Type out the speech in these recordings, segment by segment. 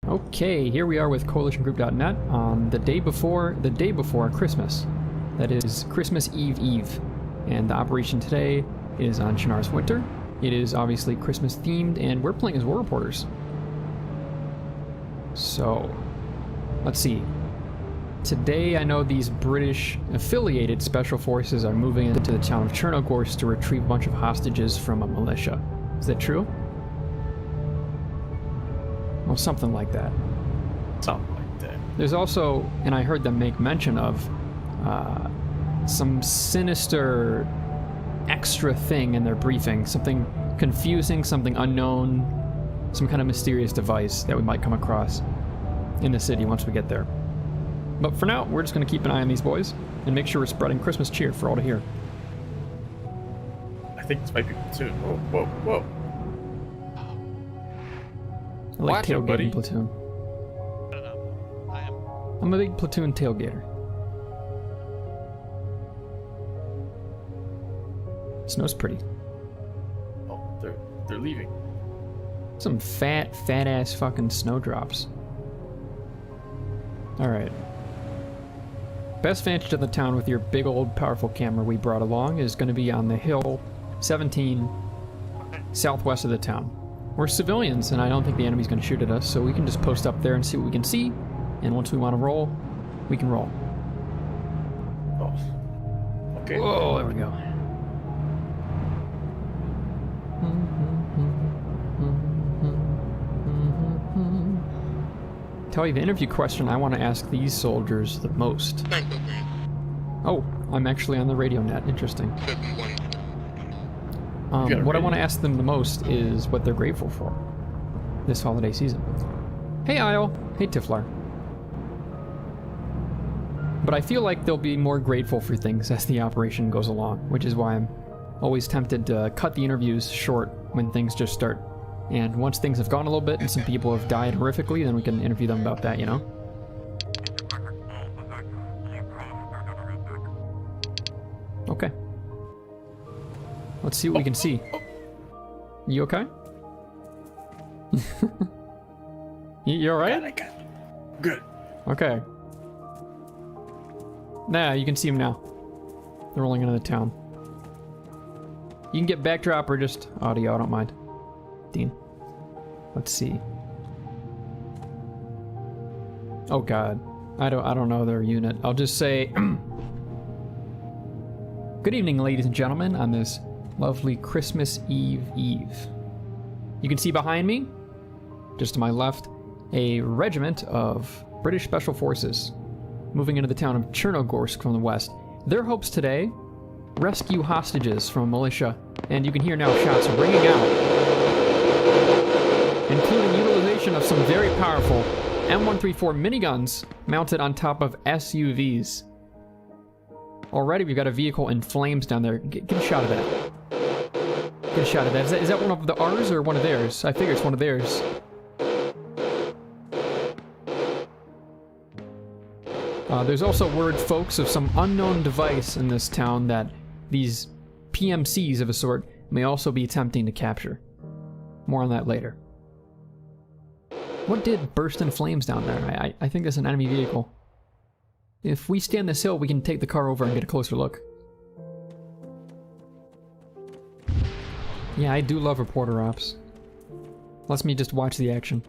Okay, here we are with coalitiongroup.net on the day before Christmas. That is Christmas Eve. And the operation today is on Chernarus Winter. It is obviously Christmas themed, and we're playing as war reporters. So, let's see. Today, I know these British affiliated special forces are moving into the town of Chernarus to retrieve a bunch of hostages from a militia. Is that true? Well, something like that. Something like that. There's also, and I heard them make mention of, some sinister extra thing in their briefing. Something confusing, something unknown, some kind of mysterious device that we might come across in the city once we get there. But for now, we're just going to keep an eye on these boys and make sure we're spreading Christmas cheer for all to hear. I think this might be Platoon. Whoa, whoa, whoa. I like Watch it, buddy. tailgating Platoon. I don't know. I am. I'm a big Platoon tailgater. Snow's pretty. Oh, they're leaving. Some fat ass fucking snowdrops. Alright. Best vantage of the town with your big old powerful camera we brought along is going to be on the hill 17 southwest of the town. We're civilians, and I don't think the enemy's going to shoot at us, so we can just post up there and see what we can see, and once we want to roll, we can roll. Oh. Okay. Whoa, there we go. Tell you the interview question I want to ask these soldiers the most. Oh, I'm actually on the radio net. Interesting. What I want to ask them the most is what they're grateful for this holiday season. Hey, Isle. Hey, Tiflar. But I feel like they'll be more grateful for things as the operation goes along, which is why I'm always tempted to cut the interviews short when things just start. And once things have gone a little bit and some people have died horrifically, then we can interview them about that, you know? Okay. Let's see what we can see. You okay? You alright? I got it. Good. Okay. Nah, you can see them now. They're rolling into the town. You can get backdrop or just audio, I don't mind. Dean. Let's see. Oh god. I don't know their unit. I'll just say good evening, ladies and gentlemen, on this lovely Christmas Eve. You can see behind me, just to my left, a regiment of British Special Forces moving into the town of Chernarus from the west. Their hopes today, rescue hostages from a militia, and you can hear now shots ringing out, including utilization of some very powerful M134 miniguns mounted on top of SUVs. Already we've got a vehicle in flames down there. Get a shot of that. Get a shot of that. Is that one of the ours or one of theirs? I figure it's one of theirs. There's also word, folks, of some unknown device in this town that these PMCs of a sort may also be attempting to capture. More on that later. What did burst in flames down there? I think that's an enemy vehicle. If we stay on this hill, we can take the car over and get a closer look. Yeah, I do love reporter ops. Lets me just watch the action.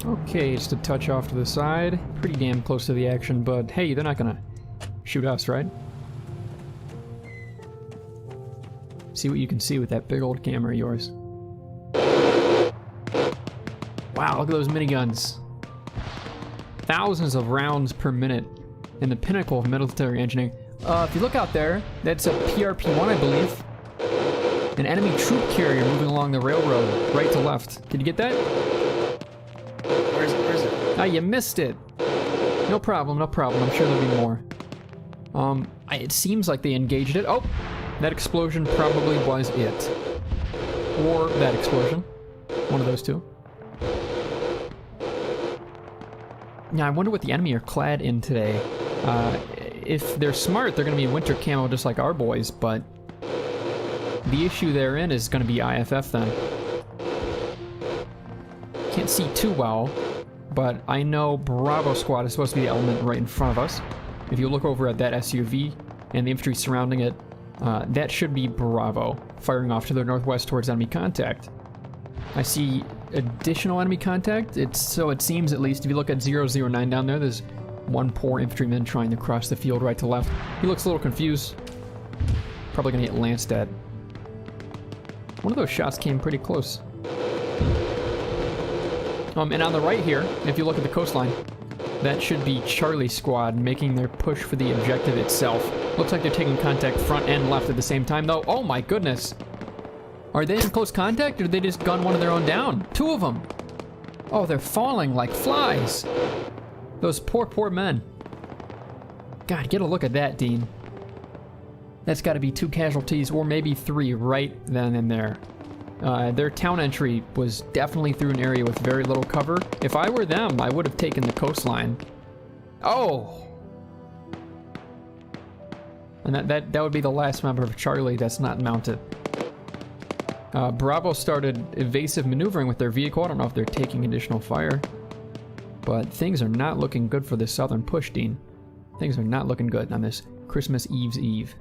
Okay, just a touch off to the side. Pretty damn close to the action, but hey, they're not gonna shoot us, right? See what you can see with that big old camera of yours. Wow, look at those miniguns. Thousands of rounds per minute in the pinnacle of military engineering. If you look out there, that's a PRP-1, I believe. An enemy troop carrier moving along the railroad, right to left. Did you get that? Where is it? Ah, you missed it. No problem. I'm sure there'll be more. It seems like they engaged it. Oh, that explosion probably was it. Or that explosion. One of those two. Now, I wonder what the enemy are clad in today. If they're smart, they're going to be in winter camo just like our boys, but the issue therein is going to be IFF then. Can't see too well, but I know Bravo Squad is supposed to be the element right in front of us. If you look over at that SUV and the infantry surrounding it, that should be Bravo, firing off to the northwest towards enemy contact. I see additional enemy contact. So it seems, at least, if you look at 009 down there, there's one poor infantryman trying to cross the field right to left. He looks a little confused. Probably gonna get lanced at. One of those shots came pretty close. And on the right here, if you look at the coastline, that should be Charlie Squad making their push for the objective itself. Looks like they're taking contact front and left at the same time, though. Oh my goodness! Are they in close contact, or did they just gun one of their own down? Two of them! Oh, they're falling like flies! Those poor men. God, get a look at that, Dean. That's got to be 2 casualties, or maybe 3 right then and there. Their town entry was definitely through an area with very little cover. If I were them, I would have taken the coastline. Oh! And that would be the last member of Charlie that's not mounted. Bravo started evasive maneuvering with their vehicle. I don't know if they're taking additional fire. But things are not looking good for the southern push, Dean. Things are not looking good on this Christmas Eve's Eve.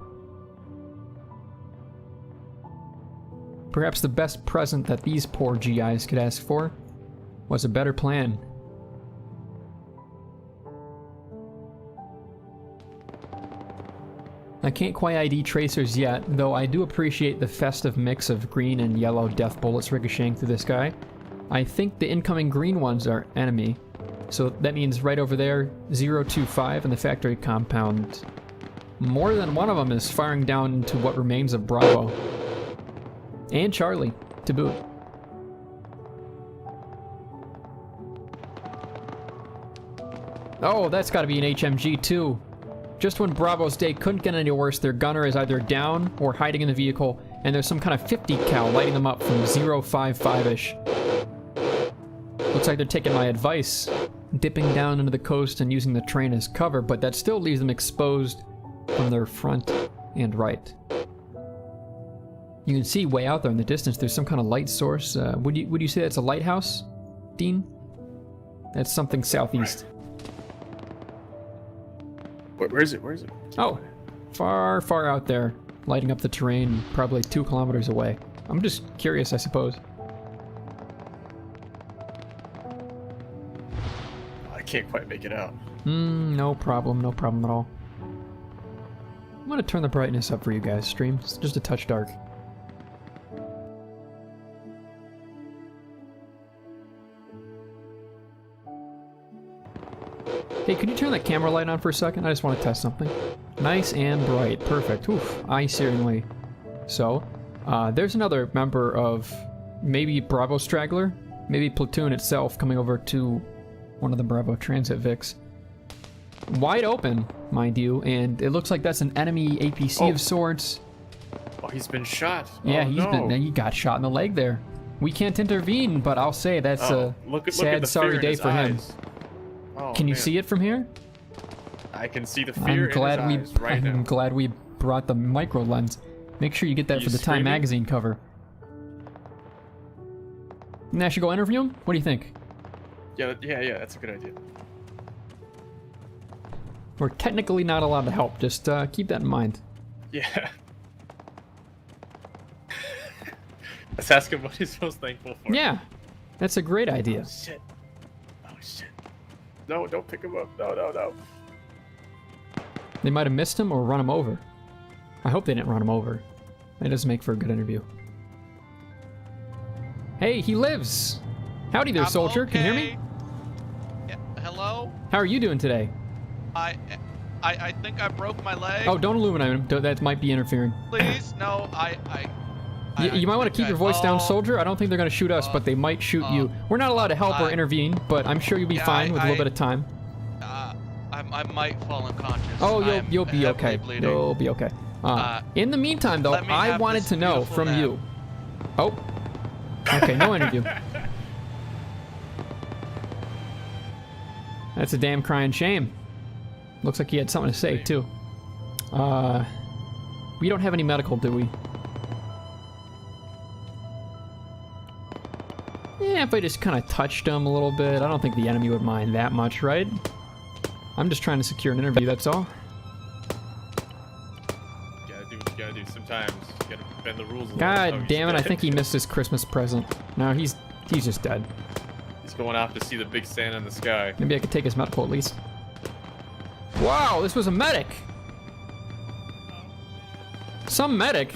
Perhaps the best present that these poor GIs could ask for was a better plan. I can't quite ID tracers yet, though I do appreciate the festive mix of green and yellow death bullets ricocheting through the sky. I think the incoming green ones are enemy. So that means right over there, 025 in the factory compound. More than one of them is firing down into what remains of Bravo. And Charlie, to boot. Oh, that's gotta be an HMG too. Just when Bravo's day couldn't get any worse, their gunner is either down or hiding in the vehicle, and there's some kind of 50 cal lighting them up from 055-ish. Looks like they're taking my advice, dipping down into the coast and using the train as cover, but that still leaves them exposed from their front and right. You can see way out there in the distance there's some kind of light source. Would you say that's a lighthouse, Dean? That's something southeast. Where is it? Where is it? Oh, far out there, lighting up the terrain, probably 2 kilometers away. I'm just curious, I suppose. I can't quite make it out. No problem at all. I'm gonna turn the brightness up for you guys, stream. It's just a touch dark. Hey, could you turn that camera light on for a second? I just want to test something. Nice and bright. Perfect. Oof. Eye-searingly. So, there's another member of maybe Bravo Straggler, maybe Platoon itself coming over to one of the Bravo Transit Vics. Wide open, mind you, and it looks like that's an enemy APC of sorts. Oh, he's been shot. Yeah, oh, he got shot in the leg there. We can't intervene, but I'll say that's a sad, sorry day for him. Oh, Can you man. see it from here? I can see the fear in his eyes right now. I'm glad we brought the micro lens. Make sure you get that for the Time magazine cover. And I should go interview him? What do you think? Yeah, that's a good idea. We're technically not allowed to help, just keep that in mind. Yeah. Let's ask him what he's most thankful for. Yeah, that's a great idea. Oh shit. No, don't pick him up. No. They might have missed him or run him over. I hope they didn't run him over. That does make for a good interview. Hey, he lives! Howdy there, soldier. Okay. Can you hear me? Yeah, hello? How are you doing today? I think I broke my leg. Oh, don't illuminate him. That might be interfering. Please, no, You might want to keep your voice down, soldier. I don't think they're going to shoot us, but they might shoot you. We're not allowed to help or intervene, but I'm sure you'll be fine with a little bit of time. I might fall unconscious. Oh, you'll be okay. Bleeding. You'll be okay. In the meantime, though, I wanted to know from you. Oh. Okay, no interview. That's a damn crying shame. Looks like he had something to say, too. We don't have any medical, do we? Yeah, if I just kind of touched him a little bit, I don't think the enemy would mind that much, right? I'm just trying to secure an interview, that's all. You gotta do what you gotta do sometimes. You gotta bend the rules a little. God damn it, I think he missed his Christmas present. No, he's just dead. He's going off to see the big Santa in the sky. Maybe I could take his medical at least. Wow, this was a medic! Some medic!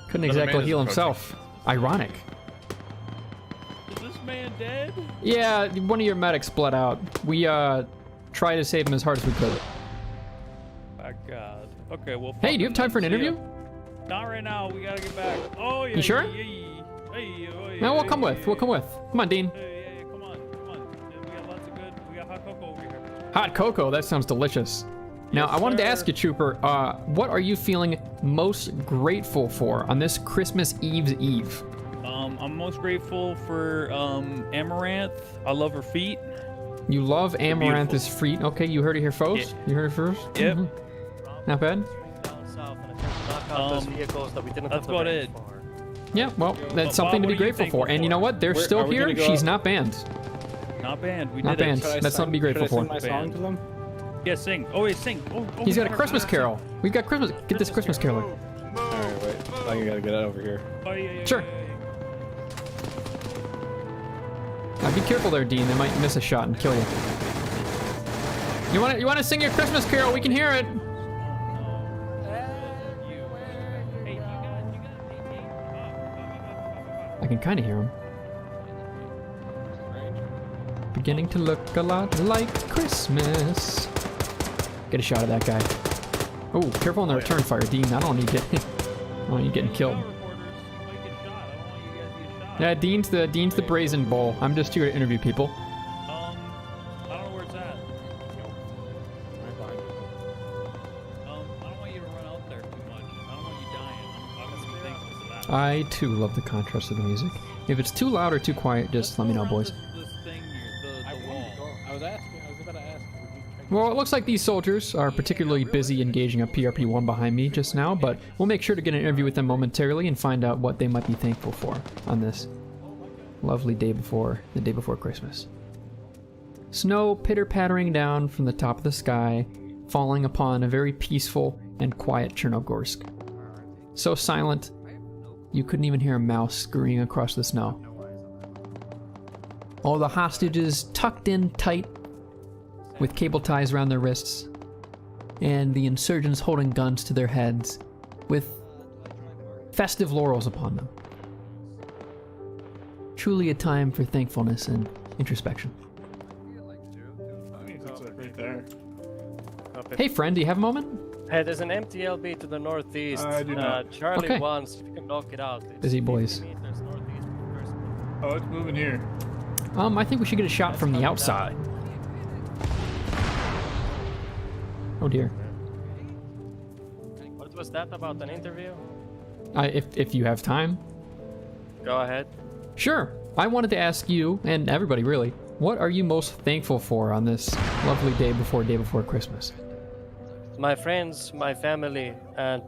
Couldn't exactly heal himself. Ironic. Is this man dead? Yeah, one of your medics bled out. We tried to save him as hard as we could. My God. Okay, well. Hey, do you have time for an interview? Not right now. We gotta get back. Oh yeah. You sure? Yeah. No, we'll come with. We'll come with. Come on, Dean. Yeah. Come on. Yeah, we got lots of good. We got hot cocoa over here. Hot cocoa. That sounds delicious. Now, I wanted to ask you, Trooper, what are you feeling most grateful for on this Christmas Eve's Eve? I'm most grateful for Amaranth. I love her feet. You love Amaranth's feet. Okay, you heard it here first. Yeah. You heard it first. Yep. Not bad. That's about it. Yeah, well, that's something to be grateful for. And you know what? They're still here. She's not banned. Not banned. We not did banned. it. That's something to be grateful for. my song to them? Yeah, sing. Oh wait, sing. Oh, He's got a Christmas carol. We've got Christmas. Get this Christmas caroler. Alright, wait. I gotta get it over here. Oh, yeah. Sure. Now be careful there, Dean. They might miss a shot and kill you. You want to sing your Christmas carol? We can hear it. I can kind of hear him. Beginning to look a lot like Christmas. Get a shot of that guy. Oh, careful on the return fire, Dean. I don't want you getting killed. Yeah, Dean's the brazen bull. I'm just here to interview people. I don't know where it's at. I don't want you to run out there too much. I don't want you dying. I'm gonna be thankful for that. I too love the contrast of the music. If it's too loud or too quiet, just let me know, boys. This thing here, the wall. I was about to ask. Well, it looks like these soldiers are particularly busy engaging a PRP-1 behind me just now, but we'll make sure to get an interview with them momentarily and find out what they might be thankful for on this lovely day before Christmas. Snow pitter-pattering down from the top of the sky, falling upon a very peaceful and quiet Chernogorsk. So silent, you couldn't even hear a mouse scurrying across the snow. All the hostages tucked in tight with cable ties around their wrists, and the insurgents holding guns to their heads with festive laurels upon them. Truly a time for thankfulness and introspection. Right there. Hey friend, do you have a moment? Hey, there's an empty LB to the northeast. I do not. Charlie Okay. wants, if you can knock it out. It's Busy boys. 50 meters northeast from the first one. Oh, it's moving here. I think we should get a shot from the outside. Oh dear. What was that about an interview? If you have time. Go ahead. Sure. I wanted to ask you, and everybody really, what are you most thankful for on this lovely day before Christmas? My friends, my family, and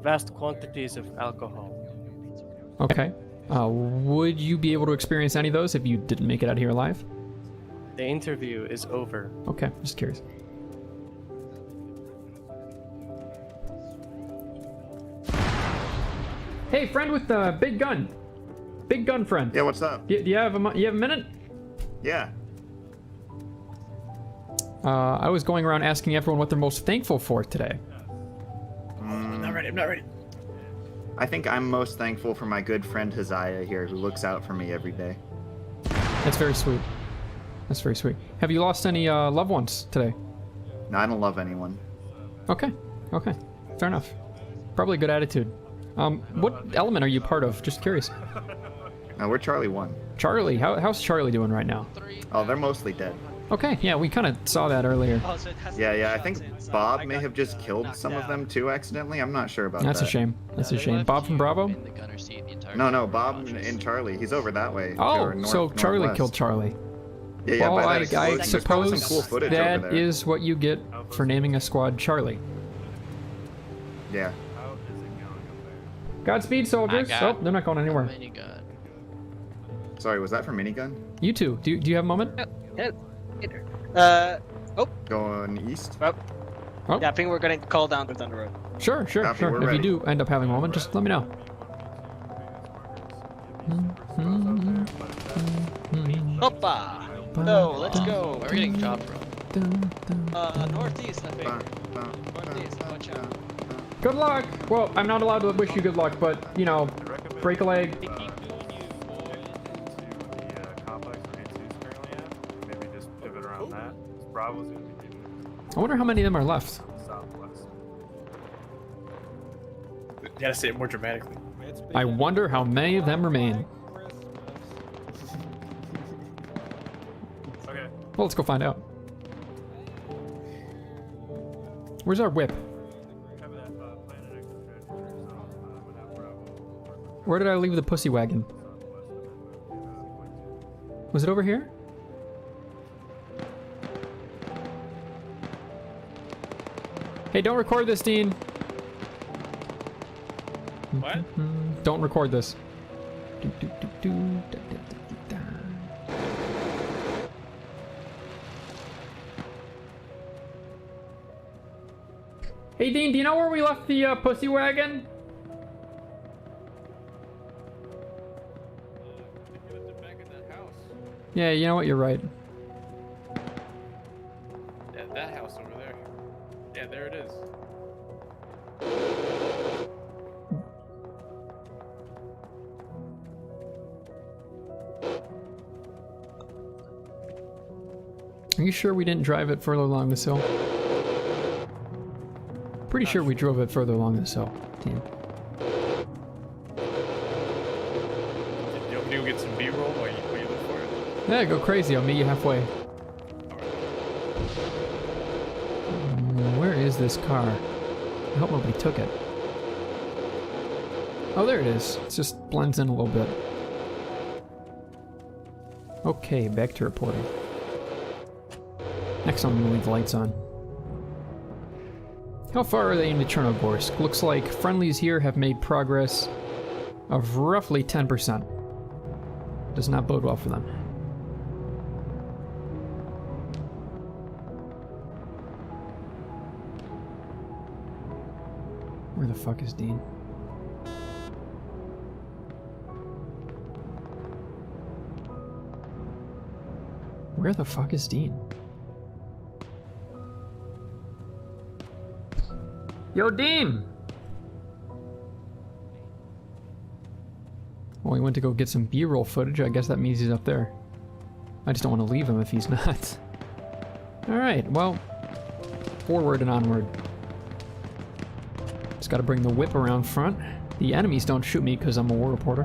vast quantities of alcohol. Okay. Would you be able to experience any of those if you didn't make it out here alive? The interview is over. Okay, just curious. Hey, friend with the big gun. Big gun friend. Yeah, what's up? Do you have a minute? Yeah. I was going around asking everyone what they're most thankful for today. I'm not ready. I think I'm most thankful for my good friend Haziah here, who looks out for me every day. That's very sweet. That's very sweet. Have you lost any loved ones today? No, I don't love anyone. Okay. Okay. Fair enough. Probably a good attitude. What element are you part of? Just curious. No, we're Charlie 1. Charlie, how's Charlie doing right now? Oh, they're mostly dead. Okay, yeah, we kind of saw that earlier. Oh, so it has Yeah, yeah. I shots think inside. Bob I may got have just killed knocked some of down. them too accidentally. I'm not sure about That's that. a shame. That's a They shame. left Bob from you Bravo? in the gunner seat the entire No, time no, we were Bob cautious. and Charlie. He's over that way. Oh, or so Charlie northwest. killed Charlie. Yeah, yeah. Well, by I that explosion. There's probably suppose some cool footage that over there. is what you get for naming a squad Charlie. Yeah. Godspeed, soldiers. I got Oh, they're not going anywhere. Minigun. Sorry, was that for minigun? You two, do you have a moment? Going east? Oh. Yeah, I think we're gonna call down the road. Sure, Copy, sure. we're If you ready. do end up having a moment, just let me know. Hoppa! No, let's go. Where are we getting shot from? Northeast, I think. Northeast, watch out. Good luck! Well, I'm not allowed to wish you good luck, but, you know, break a leg. I wonder how many of them are left. You gotta say it more dramatically. I wonder how many of them remain. Okay. Well, let's go find out. Where's our whip? Where did I leave the pussy wagon? Was it over here? Hey, don't record this, Dean. What? Don't record this. Hey, Dean, do you know where we left the pussy wagon? Back in that house. Yeah, you know what? You're right. Yeah, that house over there. Yeah, there it is. Are you sure we didn't drive it further along this hill? Pretty sure we drove it further along this hill, Dean. You want me to get some B-roll while you look for it? Yeah, go crazy. I'll meet you halfway. Where is this car? I hope nobody took it. Oh, there it is. It just blends in a little bit. Okay, back to reporting. Next, I'm gonna leave the lights on. How far are they into Chernogorsk? Looks like friendlies here have made progress of roughly 10%. Does not bode well for them. Where the fuck is Dean? Where the fuck is Dean? Yo, Dean! Well, he went to go get some B-roll footage. I guess that means he's up there. I just don't want to leave him if he's not. Alright, well, forward and onward. Just gotta bring the whip around front. The enemies don't shoot me because I'm a war reporter.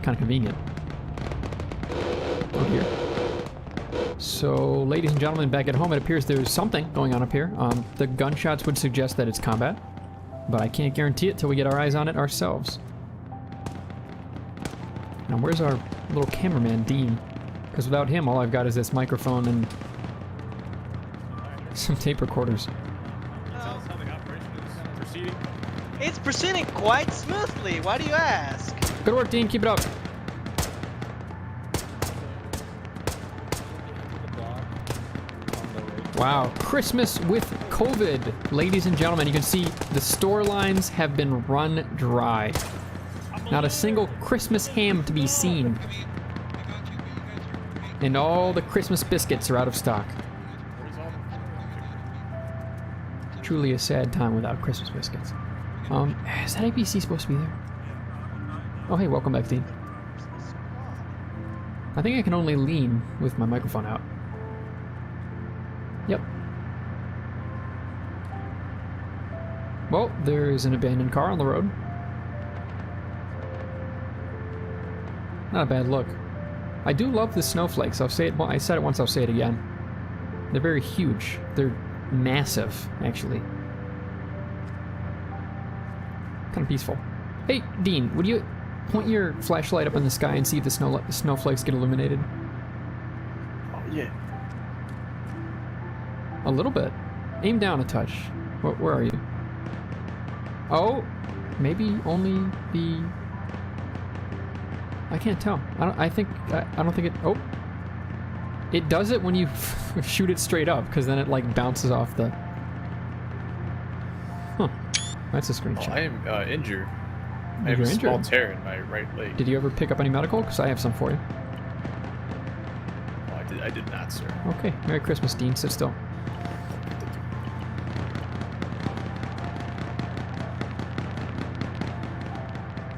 Kind of convenient. Oh dear. So, ladies and gentlemen, back at home, it appears there's something going on up here. The gunshots would suggest that it's combat, but I can't guarantee it till we get our eyes on it ourselves. Now, where's our little cameraman, Dean? Because without him, all I've got is this microphone and some tape recorders. Sounds how the operation is proceeding. It's proceeding quite smoothly. Why do you ask? Good work, Dean. Keep it up. Wow, Christmas with COVID. Ladies and gentlemen, you can see the store lines have been run dry. Not a single Christmas ham to be seen. And all the Christmas biscuits are out of stock. Truly a sad time without Christmas biscuits. Is that ABC supposed to be there? Oh, hey, welcome back, Dean. I think I can only lean with my microphone out. Yep. Well, there's an abandoned car on the road. Not a bad look. I do love the snowflakes. I'll say it. I said it once. I'll say it again. They're very huge. They're massive, actually. Kind of peaceful. Hey, Dean, would you point your flashlight up in the sky and see if the snowflakes get illuminated? Oh, yeah. A little bit. Aim down a touch. Where are you? Oh, maybe only the... I can't tell. I don't think it... Oh. It does it when you shoot it straight up, because then it like bounces off the... Huh. That's a screenshot. I am injured. I You're have a small injured? tear in my right leg. Did you ever pick up any medical? Because I have some for you. Oh, I did not, sir. Okay. Merry Christmas, Dean. Sit still.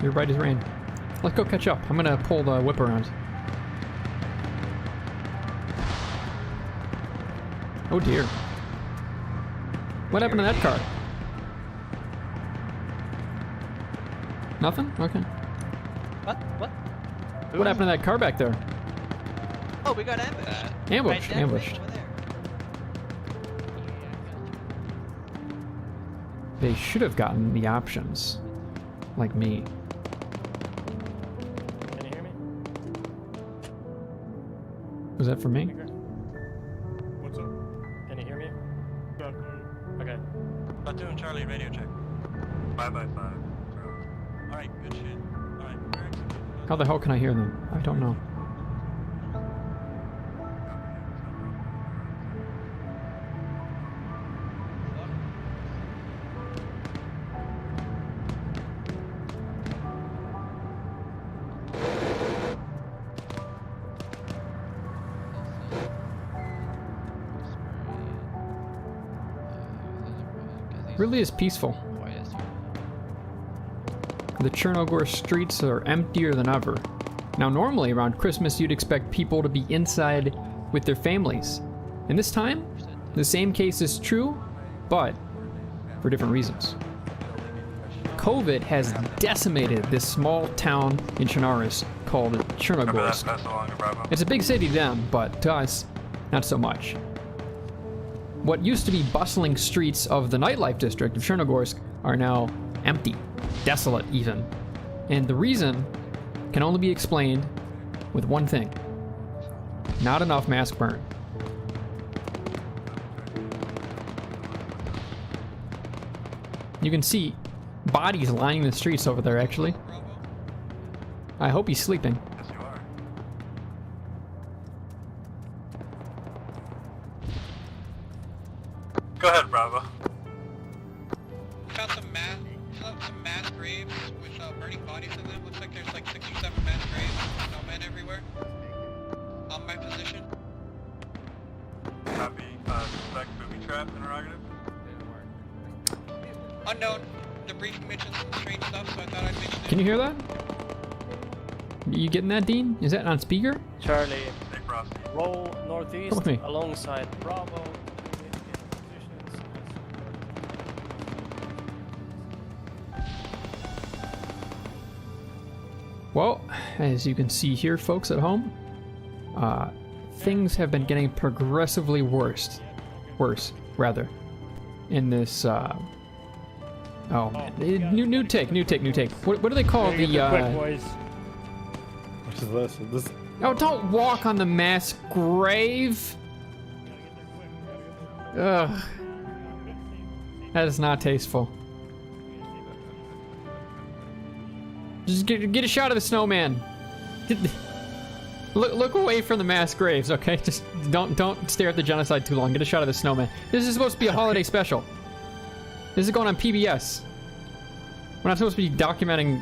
You're right as rain. Let's go catch up. I'm gonna pull the whip around. Oh dear. What happened to that car? Nothing? Okay. What? What happened to that car back there? Oh, we got ambushed. Ambushed, Right down ambushed. over there. They should have gotten the options. Like me. Can you hear me? Was that for me? What's up? Can you hear me? Okay. Platoon Charlie, radio check. 5x5. Alright, good shit. Alright, How the hell can I hear them? I don't know. Really is peaceful. The Cherno streets are emptier than ever. Now normally around Christmas you'd expect people to be inside with their families. And this time, the same case is true, but for different reasons. COVID has decimated this small town in Chernarus called Cherno. It's a big city to them, but to us, not so much. What used to be bustling streets of the nightlife district of Chernogorsk are now empty, desolate even. And the reason can only be explained with one thing. Not enough mask burn. You can see bodies lining the streets over there actually. I hope he's sleeping. Yes, you are. Go ahead, Bravo. Found some mass graves with burning bodies in them. Looks like there's like 6 or 7 mass graves with snowmen everywhere. On my position. Copy. Suspect booby trap interrogative. Unknown. The briefing mentioned some strange stuff, so I thought I'd mention it. Can you hear that? You getting that, Dean? Is that on speaker? Charlie, Stay frosty. roll Come northeast with me. alongside Bravo. Well, as you can see here, folks at home, things have been getting progressively worse, rather, in this, oh, man. New take. What do they call the, What is this? Oh, don't walk on the mass grave! Ugh. That is not tasteful. Just get a shot of the snowman. Look away from the mass graves, okay? Just don't stare at the genocide too long. Get a shot of the snowman. This is supposed to be a holiday special. This is going on PBS. We're not supposed to be documenting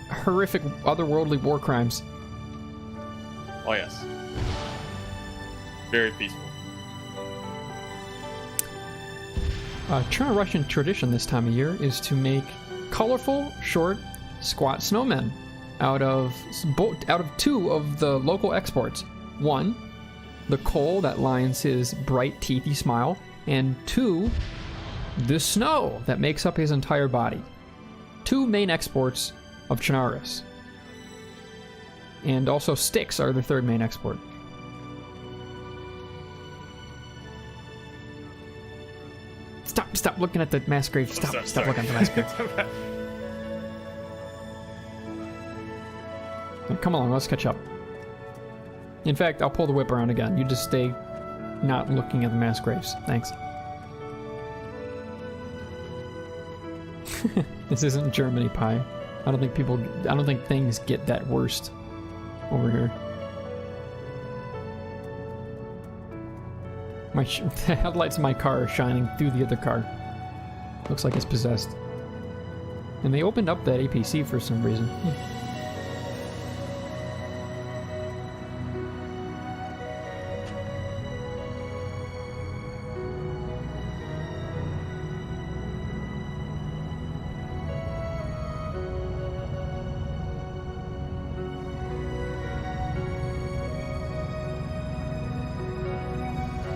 horrific otherworldly war crimes. Oh yes. Very peaceful. Chernarus tradition this time of year is to make colorful, short, squat snowmen out of 2 of the local exports. 1, the coal that lines his bright, teethy smile, and 2, the snow that makes up his entire body. 2 main exports of Chernarus. And also sticks are the 3rd main export. Stop looking at the mass grave. Stop Sorry. looking at the mass grave. Come along, let's catch up. In fact, I'll pull the whip around again. You just stay not looking at the mass graves. Thanks. This isn't Germany, Pie. I don't think things get that worst over here. The headlights of my car are shining through the other car. Looks like it's possessed. And they opened up that APC for some reason.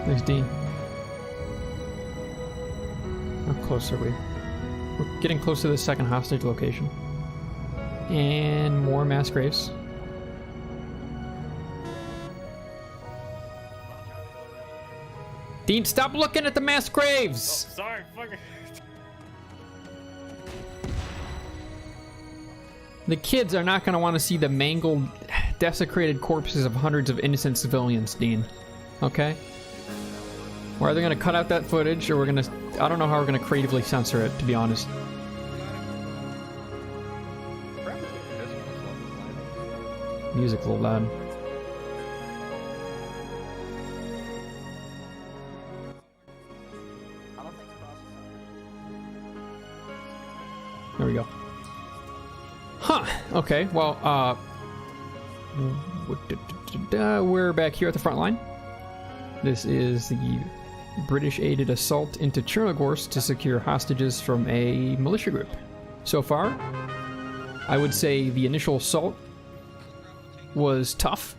There's Dean. How close are we? We're getting close to the second hostage location. And more mass graves. Dean, stop looking at the mass graves! Sorry, fucker. The kids are not going to want to see the mangled, desecrated corpses of hundreds of innocent civilians, Dean. Okay? We're either going to cut out that footage, or we're going to... I don't know how we're going to creatively censor it, to be honest. Music a little loud. There we go. Huh. Okay, well, we're back here at the front line. This is the British-aided assault into Chernarus to secure hostages from a militia group. So far, I would say the initial assault was tough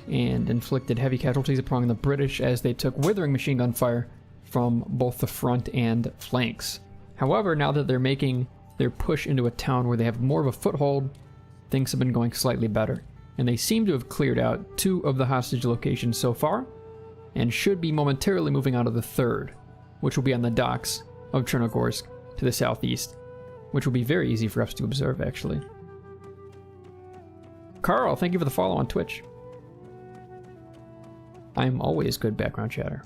and inflicted heavy casualties upon the British as they took withering machine gun fire from both the front and flanks. However, now that they're making their push into a town where they have more of a foothold, things have been going slightly better. And they seem to have cleared out 2 of the hostage locations so far, and should be momentarily moving out of the 3rd, which will be on the docks of Chernarus to the southeast, which will be very easy for us to observe, actually. Carl, thank you for the follow on Twitch. I'm always good background chatter.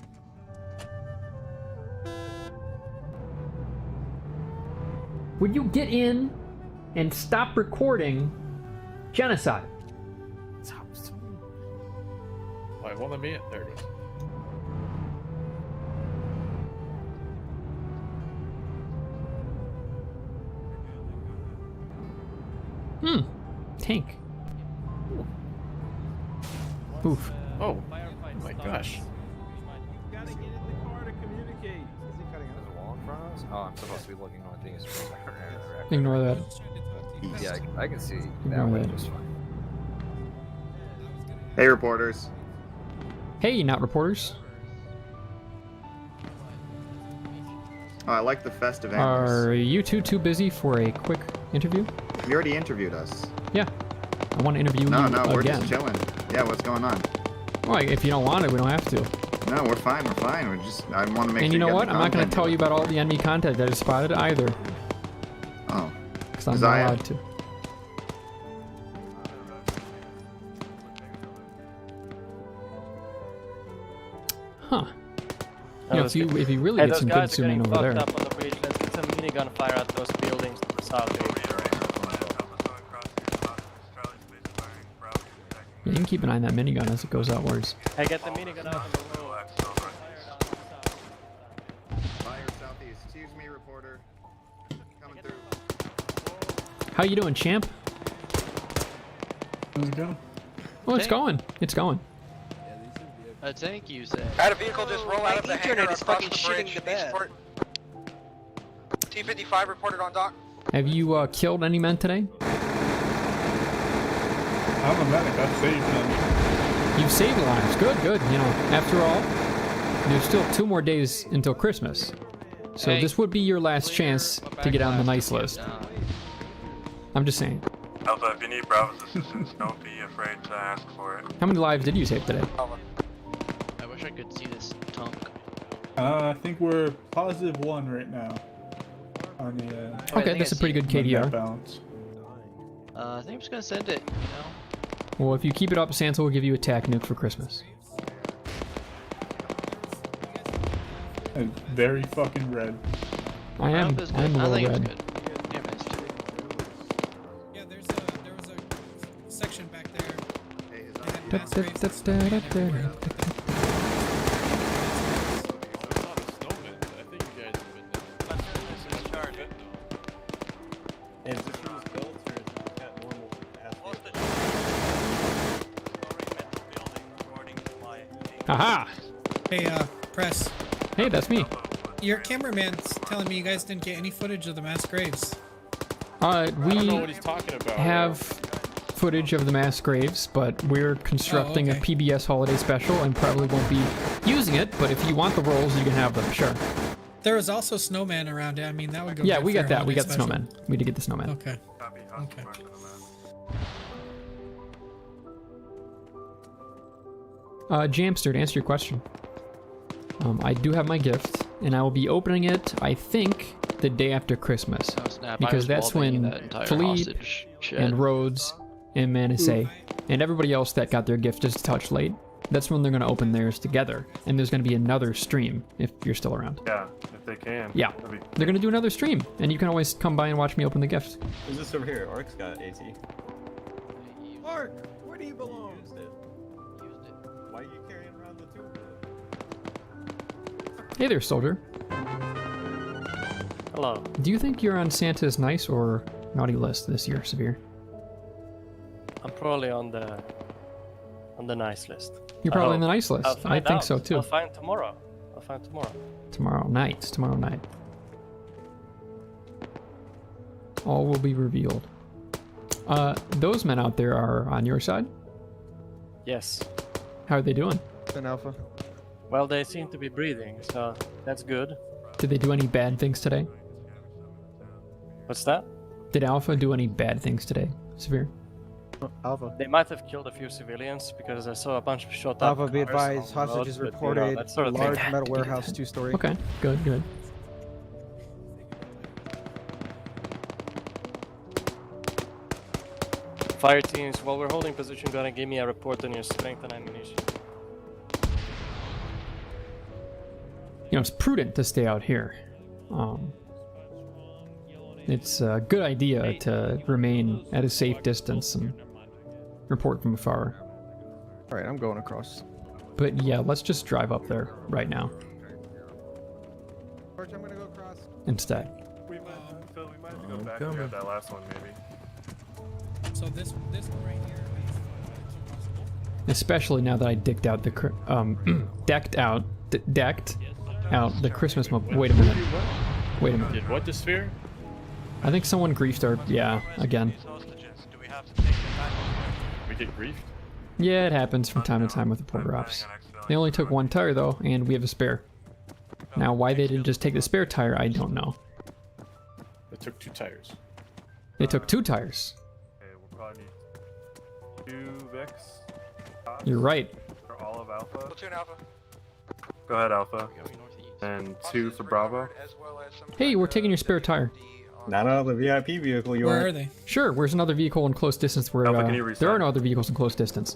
Would you get in and stop recording genocide? Why won't let me in? There it is. Tank. Oof. Oh my gosh. Gotta get in the car to communicate. Is he cutting out the wall in front of us? Oh, I'm supposed to be looking on things. Ignore that. Yeah, I can see Ignore that way that. just fine. Hey, reporters. Hey, not reporters. Oh, I like the festive angles. Are you two too busy for a quick interview? You already interviewed us. Yeah. I want to interview No, you no, we're again. just chilling. Yeah, what's going on? Well, if you don't want it, we don't have to. No, we're fine. We're fine. We're just. I want to make. And sure you know get what? the I'm not going to content. tell you about all the enemy content that is spotted either, Oh. because I'm not Zaya. allowed to. Huh. You know, if you really Hey, get those some good guys are zooming getting over fucked there. up on the bridge. Let's get some minigun fire at those buildings to the south. Yeah, you can keep an eye on that minigun as it goes outwards. Hey, get the minigun out on the road. Fire southeast. Excuse me, reporter. Coming through. How you doing, champ? How's it going? Oh, it's going. It's going. Thank you, Zach. I had a vehicle just roll out of the hangar internet is across fucking the shitting bridge. the bed. T-55 reported on dock. Have you killed any men today? I'm a medic. I saved them. You've saved lives. Good, good. You know, after all, there's still 2 more days until Christmas. So Hey, this would be your last chance to get on the nice list. I'm just saying. Alpha, if you need Bravo's assistance, don't be afraid to ask for it. How many lives did you save today? I wish I could see this tongue. I think we're +1 right now. On the, Okay, that's a pretty good KDR. balance. I think I'm just gonna send it, you know? Well, if you keep it up, Santa will give you a tac nuke for Christmas. Very fucking red. I'm a I little think red. it's good. Yeah, man, it's good. Yeah, there was a section back there. Da, da, da, da, da, da. Aha! Hey, press. Hey, that's me. Your cameraman's telling me you guys didn't get any footage of the mass graves. I don't know We what he's talking about. have footage of the mass graves, but we're constructing a PBS holiday special and probably won't be using it, but if you want the rolls, you can have them, sure. There was also snowman around it. I mean, that would go. Yeah, good we for got a that. We holiday got the special. snowman. We did get the snowman. Okay. Okay. Jamster, to answer your question, I do have my gift, and I will be opening it, I think, the day after Christmas. Oh, snap. I Because was that's well-being when that entire Philippe hostage shit. and Rhodes and Manase and everybody else that got their gift just a touch late, that's when they're going to open theirs together. And there's going to be another stream if you're still around. Yeah, if they can. Yeah, they're going to do another stream, and you can always come by and watch me open the gift. Who's this over here? Orc's got AT. Orc, where do you belong? Used it. Why are you carrying around the tube? Hey there, soldier. Hello. Do you think you're on Santa's nice or naughty list this year, Severe? I'm probably on the nice list. You're probably on the nice list. I'll I find think out. so too. I'll find tomorrow. I'll find tomorrow. Tomorrow night. All will be revealed. Those men out there are on your side? Yes. How are they doing? Alpha. Well, they seem to be breathing, so that's good. Did they do any bad things today? What's that? Did Alpha do any bad things today, Severe? Alpha. They might have killed a few civilians because I saw a bunch of shot up Alpha, be cars advised, on the road, hostages but, reported. that sort of Large thing. metal warehouse, 2-story. Okay, good. Fire teams, while we're holding position, gonna give me a report on your strength and ammunition. You know, it's prudent to stay out here. It's a good idea to remain at a safe distance and report from afar. Alright, I'm going across. But yeah, let's just drive up there right now George, I'm gonna go across. instead. We might have to go back and grab that last one, maybe. So this one right here is Especially now that I decked out the the Christmas Wait a minute. Did what, the sphere? I think someone griefed our again. We get griefed? Yeah, it happens from time to time with the porter ops. They only took one tire though, and we have a spare. Now, why they didn't just take the spare tire, I don't know. They took 2 tires. They took 2 tires. Okay, we'll probably need 2 Vicks. You're right. For all of Alpha. Platoon Alpha. Go ahead, Alpha. And 2 for Bravo. Hey, we're taking your spare tire. Not out of the VIP vehicle, you Where are they? Sure, where's another vehicle in close distance where Alpha, can you there reset? are no other vehicles in close distance.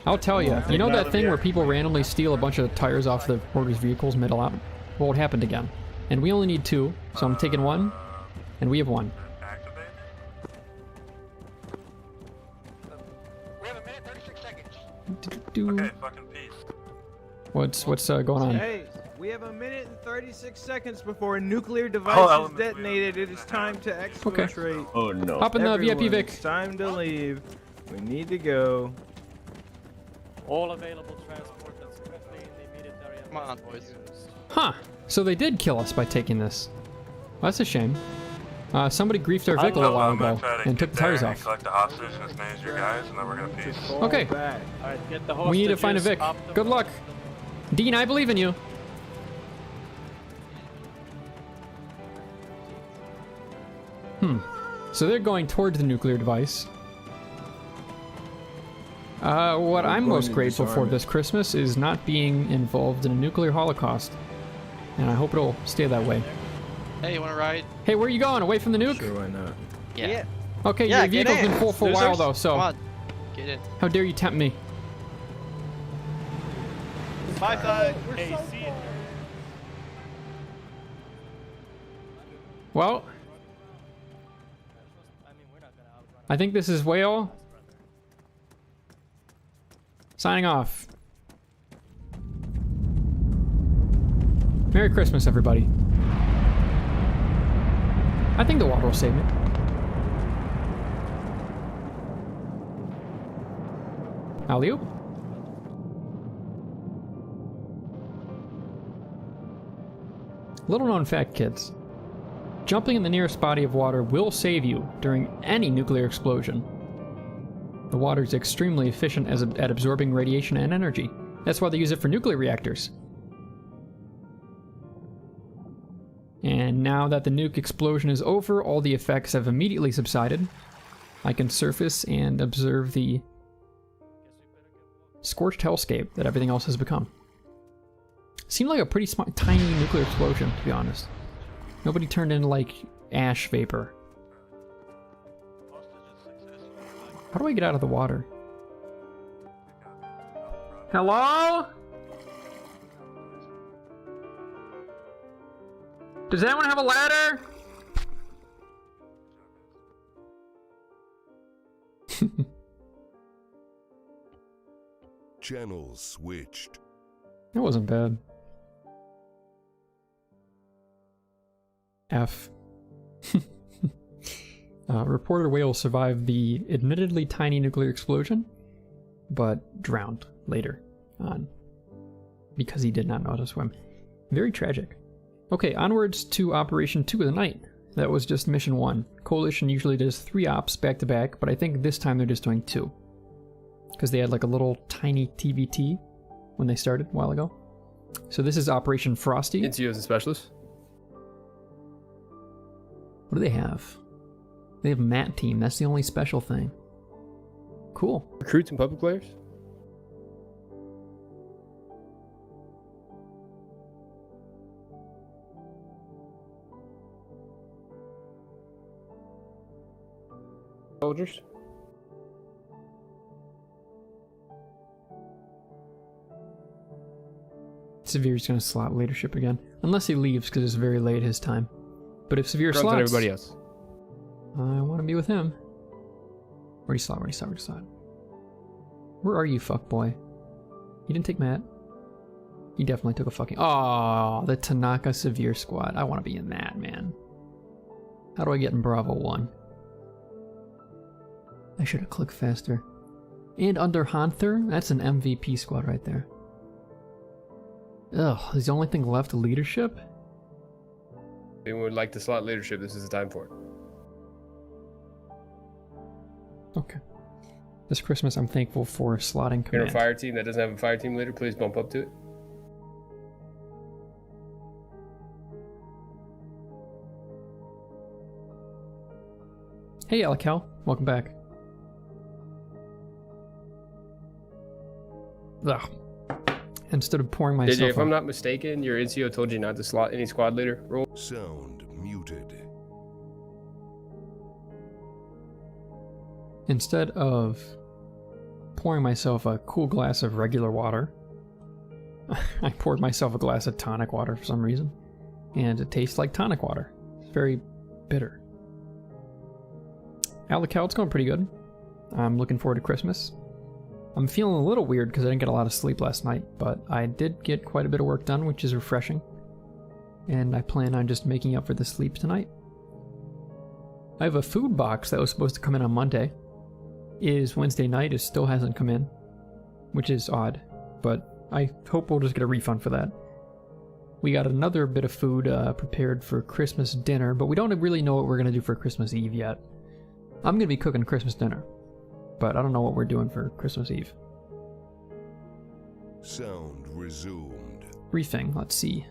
I'll tell you. You know that thing where people randomly steal a bunch of tires off the porter's vehicles middle out? Well, it happened again. And we only need 2, so I'm taking 1, and we have 1. Activate. We have a minute, 36 seconds. Okay, fucking peace. What's going on? Hey, we have a minute and 36 seconds before a nuclear Oh, device elements, is detonated. It is time to Okay. exfiltrate. Oh no. Hop in the Everyone, VIP Vic. It's time to leave. We need to go. All available transport that's currently in the immediate area. Come on, must be boys. used. Huh. So they did kill us by taking this. Well, that's a shame. Somebody griefed our vehicle a while ago and took the tires off. Collect the hostage as many as your guys, and then we're gonna peace. Okay. Back. Alright, get the We need to find a hostages Vic. up the Good road. luck. Dean, I believe in you. So they're going towards the nuclear device. What I'm most grateful for this Christmas is not being involved in a nuclear holocaust. And I hope it'll stay that way. Hey, you wanna ride? Hey, where are you going? Away from the nuke? Sure, why not? Yeah. Okay, Yeah, your get vehicle's in, been full for a while losers. though, so Come on, get in. how dare you tempt me? Bye. Hey, see you. Well, I think this is Whale. Signing off. Merry Christmas, everybody. I think the water will save me. Alley-oop. Little known fact, kids. Jumping in the nearest body of water will save you during any nuclear explosion. The water is extremely efficient at absorbing radiation and energy. That's why they use it for nuclear reactors. And now that the nuke explosion is over, all the effects have immediately subsided. I can surface and observe the scorched hellscape that everything else has become. Seemed like a pretty tiny nuclear explosion, to be honest. Nobody turned into, like, ash vapor. How do I get out of the water? Hello? Does anyone have a ladder? Channel switched. That wasn't bad. F. Reporter Whale survived the admittedly tiny nuclear explosion, but drowned later on because he did not know how to swim. Very tragic. Okay, onwards to Operation 2 of the night. That was just Mission 1. Coalition usually does 3 ops back to back, but I think this time they're just doing 2. Because they had like a little tiny TBT when they started a while ago. So this is Operation Frosty. NCO as a specialist. What do they have? They have MAT team. That's the only special thing. Cool. Recruits and public players? Soldiers? Severe's gonna slot leadership again. Unless he leaves because it's very late his time. But if Severe Runs slots... on everybody else. I want to be with him. Where'd he slot? Where'd he slot? Where'd he slot? Where are you, fuckboy? You didn't take Matt? You definitely took a fucking... Oh, the Tanaka Severe squad. I want to be in that, man. How do I get in Bravo 1? I should have clicked faster. And under Hanther, that's an MVP squad right there. Ugh, is the only thing left leadership? If anyone would like to slot leadership, this is the time for it. Okay. This Christmas, I'm thankful for slotting You're command. a fire team that doesn't have a fire team leader, please bump up to it. Hey, Alacal. Welcome back. Ugh. Instead of pouring myself... JJ, if I'm not mistaken, your NCO told you not to slot any squad leader role. Sound muted. Instead of pouring myself a cool glass of regular water, I poured myself a glass of tonic water for some reason. And it tastes like tonic water. It's very bitter. Alacal, it's going pretty good. I'm looking forward to Christmas. I'm feeling a little weird because I didn't get a lot of sleep last night, but I did get quite a bit of work done, which is refreshing. And I plan on just making up for the sleep tonight. I have a food box that was supposed to come in on Monday. It is Wednesday night, it still hasn't come in, which is odd, but I hope we'll just get a refund for that. We got another bit of food prepared for Christmas dinner, but we don't really know what we're going to do for Christmas Eve yet. I'm going to be cooking Christmas dinner, but I don't know what we're doing for Christmas Eve. Sound resumed. Briefing, let's see.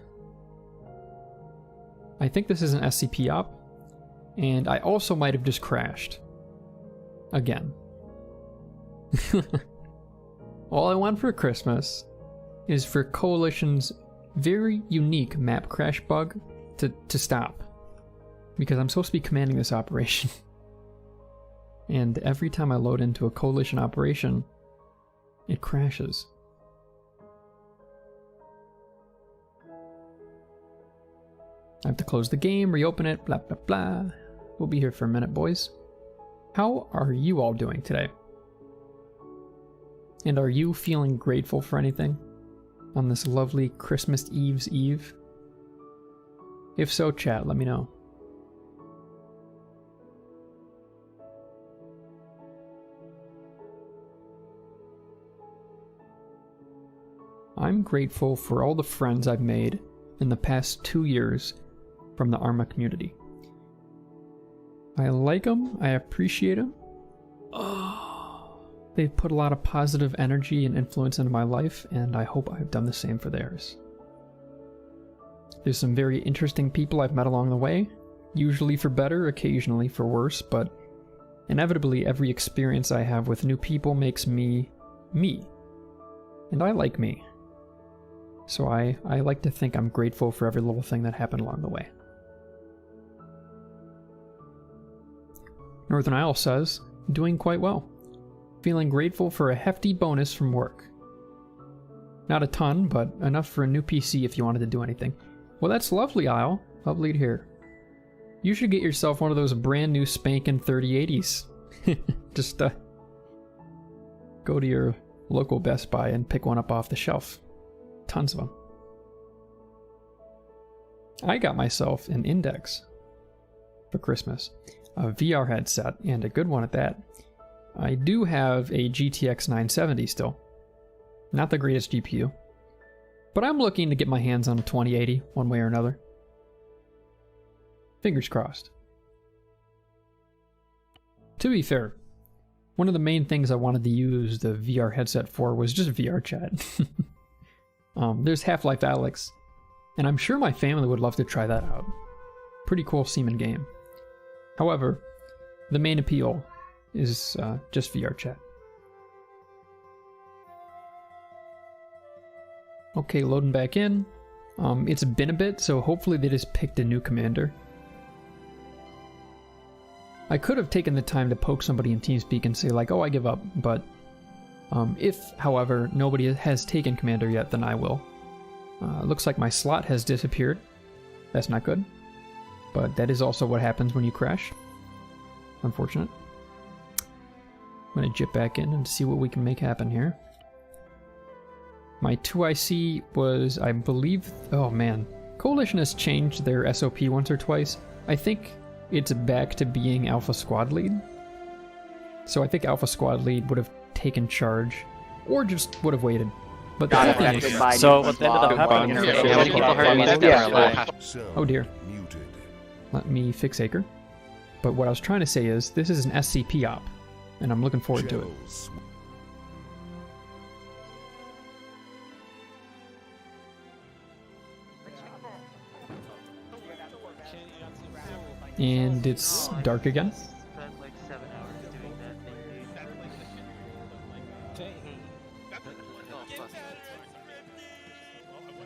I think this is an SCP op, and I also might have just crashed. Again. All I want for Christmas is for Coalition's very unique map crash bug to stop. Because I'm supposed to be commanding this operation. And every time I load into a coalition operation, it crashes. I have to close the game, reopen it, blah blah blah. We'll be here for a minute, boys. How are you all doing today? And are you feeling grateful for anything on this lovely Christmas Eve's Eve? If so, chat, let me know. I'm grateful for all the friends I've made in the past 2 years from the Arma community. I like them, I appreciate them. They've put a lot of positive energy and influence into my life, and I hope I've done the same for theirs. There's some very interesting people I've met along the way, usually for better, occasionally for worse, but inevitably every experience I have with new people makes me, me. And I like me. So I like to think I'm grateful for every little thing that happened along the way. Northern Isle says, doing quite well. Feeling grateful for a hefty bonus from work. Not a ton, but enough for a new PC if you wanted to do anything. Well, that's lovely, Isle. Lovely to hear. You should get yourself one of those brand new spanking 3080s. Just go to your local Best Buy and pick one up off the shelf. Tons of them. I got myself an Index for Christmas. A VR headset, and a good one at that. I do have a GTX 970 still. Not the greatest GPU. But I'm looking to get my hands on a 2080 one way or another. Fingers crossed. To be fair, one of the main things I wanted to use the VR headset for was just VR chat. There's Half-Life Alyx, and I'm sure my family would love to try that out. Pretty cool seeming game. However, the main appeal is just VR chat. Okay, loading back in. It's been a bit, so hopefully they just picked a new commander. I could have taken the time to poke somebody in TeamSpeak and say like, oh, I give up, but if, however, nobody has taken commander yet, then I will. Looks like my slot has disappeared. That's not good. But that is also what happens when you crash. Unfortunate. I'm going to jip back in and see what we can make happen here. My 2IC was, I believe... Oh man. Coalition has changed their SOP once or twice. I think it's back to being Alpha Squad Lead. So I think Alpha Squad Lead would have taken charge. Or just would have waited. But that's the issue. So what ended up happening here... How many people heard me that they were alive? Oh dear. Let me fix Acre. But what I was trying to say is, this is an SCP op, and I'm looking forward to it. And it's dark again.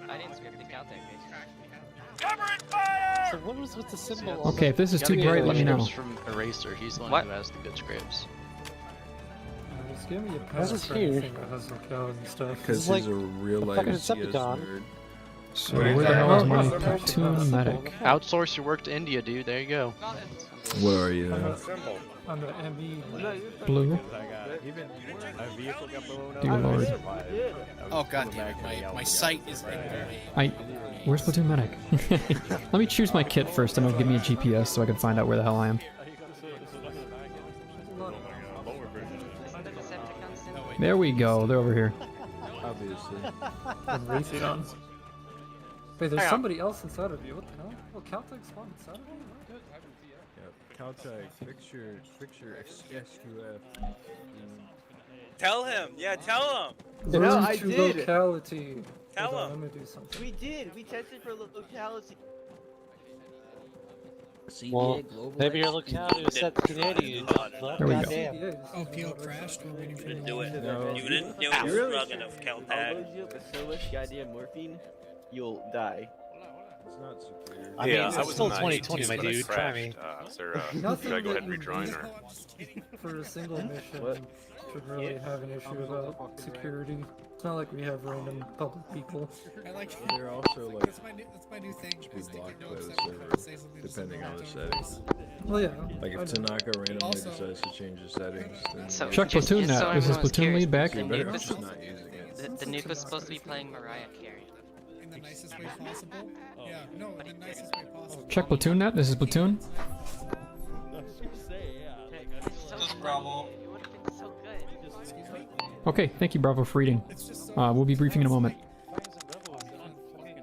I didn't script the countdown. So what was with the symbol? Okay, if this is too bright, let me know. From Eraser, he's the one who has the good scripts. This is here. Because he's a real life Decepticon. So where the hell is my Platoon medic? Outsource your work to India, dude. There you go. What are you? On the ME. Blue. Dear Lord. Oh god damn it, my sight is like... Where's Platoon medic? Let me choose my kit first and it'll give me a GPS so I can find out where the hell I am. There we go, they're over here. Obviously. Racing on. Wait, there's somebody else inside of you. What the hell? Oh, Caltech spawned inside of you? Caltech, fix your SQF. Tell him! Yeah, tell him! No, I did! Locality. Tell him! Let me do something. We did! We tested for locality. Well, maybe your locality was set to Canadian. There we go. Oh, PO crashed. We're waiting for Do it. No. You didn't do it strong enough, Caltech. So much goddamn morphine. you'll die. It's not secure. I mean, Yeah, it's I was still in the 2020, 90s, my but I dude. Try me. crashed. Should Nothing I go ahead and that you rejoin need or? for a single mission should really have an issue about security. It's not like we have random public people. I like it. They're also like That's my new thing. be Is taking blocked by notes the that we're server gonna say something to depending on the someone settings. Well, yeah. Like I if know. Tanaka randomly Also- decides to change the settings, then So, Check just Platoon so net. This is everyone's Platoon curious, lead back. you're the better nuke off was- just not using it. The nuke was supposed to be playing Mariah Carey. in the nicest way possible. Yeah, no, in the nicest way possible. Check Platoon net. This is Platoon. Bravo. It would have been so good. Excuse me? Okay, thank you, Bravo, for reading. It's just so We'll be briefing in a moment. I like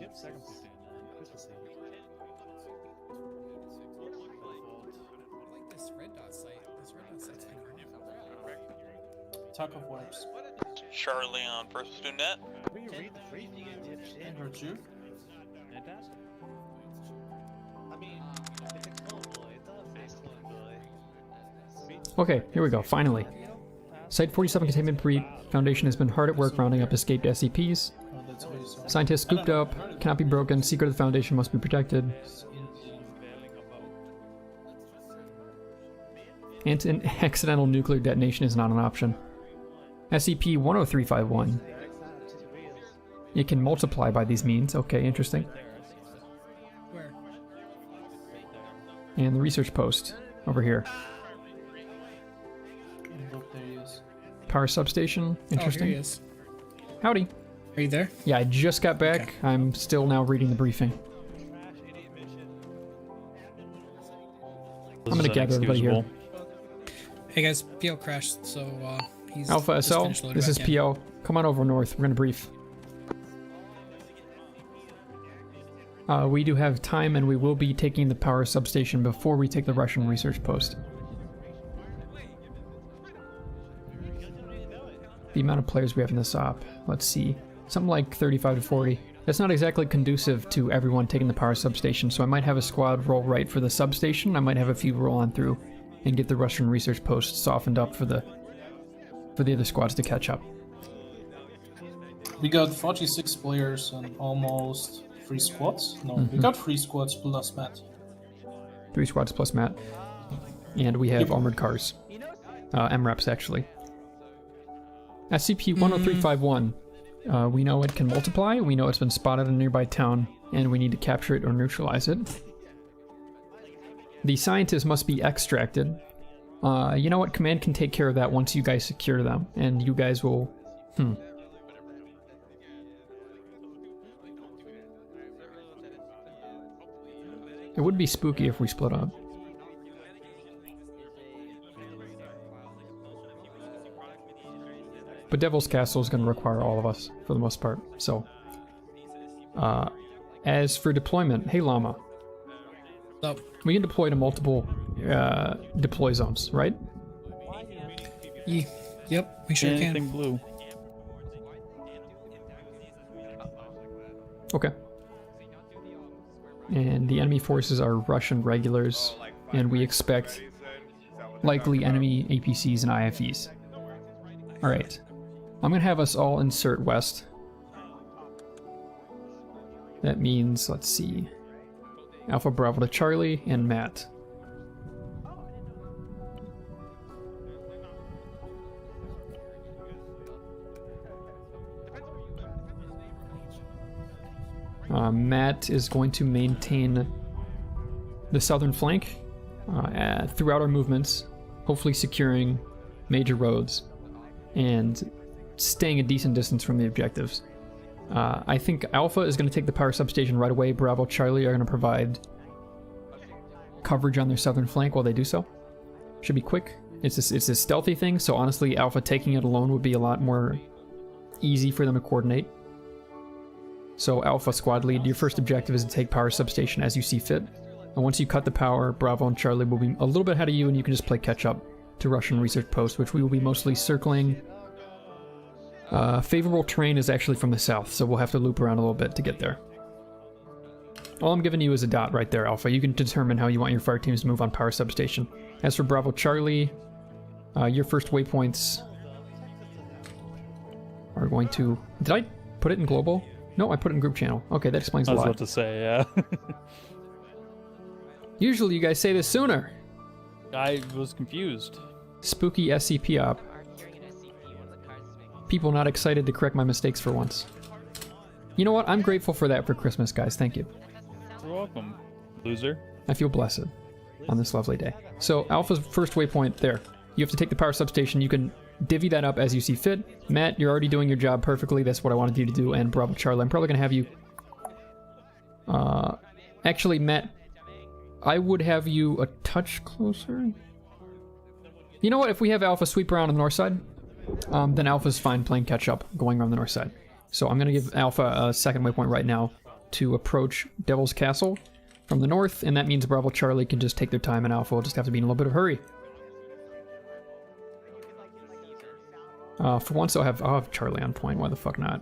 this red dot site. This red dot site's kind of Talk of wipes. Charlie on First Platoon Net. Hurt you? Okay, here we go, finally. Site 47 containment Foundation has been hard at work rounding up escaped SCPs. Oh, that's what you said. Scientists scooped up, cannot be broken, secret of the Foundation must be protected. An accidental nuclear detonation is not an option. SCP-10351. It can multiply by these means. Okay, interesting. where? And the research post over here. Look, there he is. Power substation. Interesting. Oh, here he is. Howdy. Are you there? Yeah, I just got back. Okay. I'm still now reading the briefing. I'm gonna gather everybody here. Hey guys, PL crashed, so he's Alpha just SL, finished loading this is back in. PL. Come on over north. We're gonna brief. We do have time, and we will be taking the power substation before we take the Russian research post. The amount of players we have in this op, let's see, something like 35 to 40. That's not exactly conducive to everyone taking the power substation, so I might have a squad roll right for the substation. I might have a few roll on through and get the Russian research post softened up for the other squads to catch up. We got 46 players and almost 3 squads. No, we got 3 squads plus Matt. 3 squads plus Matt. And we have armored cars. MRAPs, actually. SCP-10351. We know it can multiply, we know it's been spotted in a nearby town, and we need to capture it or neutralize it. The scientists must be extracted. You know what? Command can take care of that once you guys secure them, and you guys will... It would be spooky if we split up. But Devil's Castle is going to require all of us, for the most part, so... as for deployment, hey Llama. So, We can deploy to multiple deploy zones, right? yep, we sure can. blue. Okay. And the enemy forces are Russian regulars, and we expect likely enemy APCs and IFEs. Alright. I'm gonna have us all insert west. That means, let's see, Alpha Bravo to Charlie and Matt. Matt is going to maintain the southern flank throughout our movements, hopefully securing major roads and staying a decent distance from the objectives. I think Alpha is going to take the power substation right away. Bravo, Charlie are going to provide coverage on their southern flank while they do so. Should be quick. It's a stealthy thing, so honestly, Alpha taking it alone would be a lot more easy for them to coordinate. So Alpha squad lead, your first objective is to take power substation as you see fit. And once you cut the power, Bravo and Charlie will be a little bit ahead of you, and you can just play catch up to Russian research post, which we will be mostly circling. Favorable terrain is actually from the south, so we'll have to loop around a little bit to get there. All I'm giving you is a dot right there, Alpha. You can determine how you want your fire teams to move on power substation. As for Bravo Charlie, your first waypoints are going to... Did I put it in global? No, I put it in group channel. Okay, that explains I a was lot. about to say, yeah. Usually you guys say this sooner. I was confused. Spooky SCP op. People not excited to correct my mistakes for once. You know what? I'm grateful for that for Christmas, guys. Thank you. You're welcome, loser. I feel blessed on this lovely day. So, Alpha's first waypoint there. You have to take the power substation. You can divvy that up as you see fit. Matt, you're already doing your job perfectly. That's what I wanted you to do. And Bravo Charlie, I'm probably going to have you... actually, Matt, I would have you a touch closer. You know what? If we have Alpha sweep around on the north side, then Alpha's fine playing catch-up going around the north side. So I'm going to give Alpha a second waypoint right now to approach Devil's Castle from the north, and that means Bravo Charlie can just take their time, and Alpha will just have to be in a little bit of a hurry. For once, I'll have Charlie on point. Why the fuck not?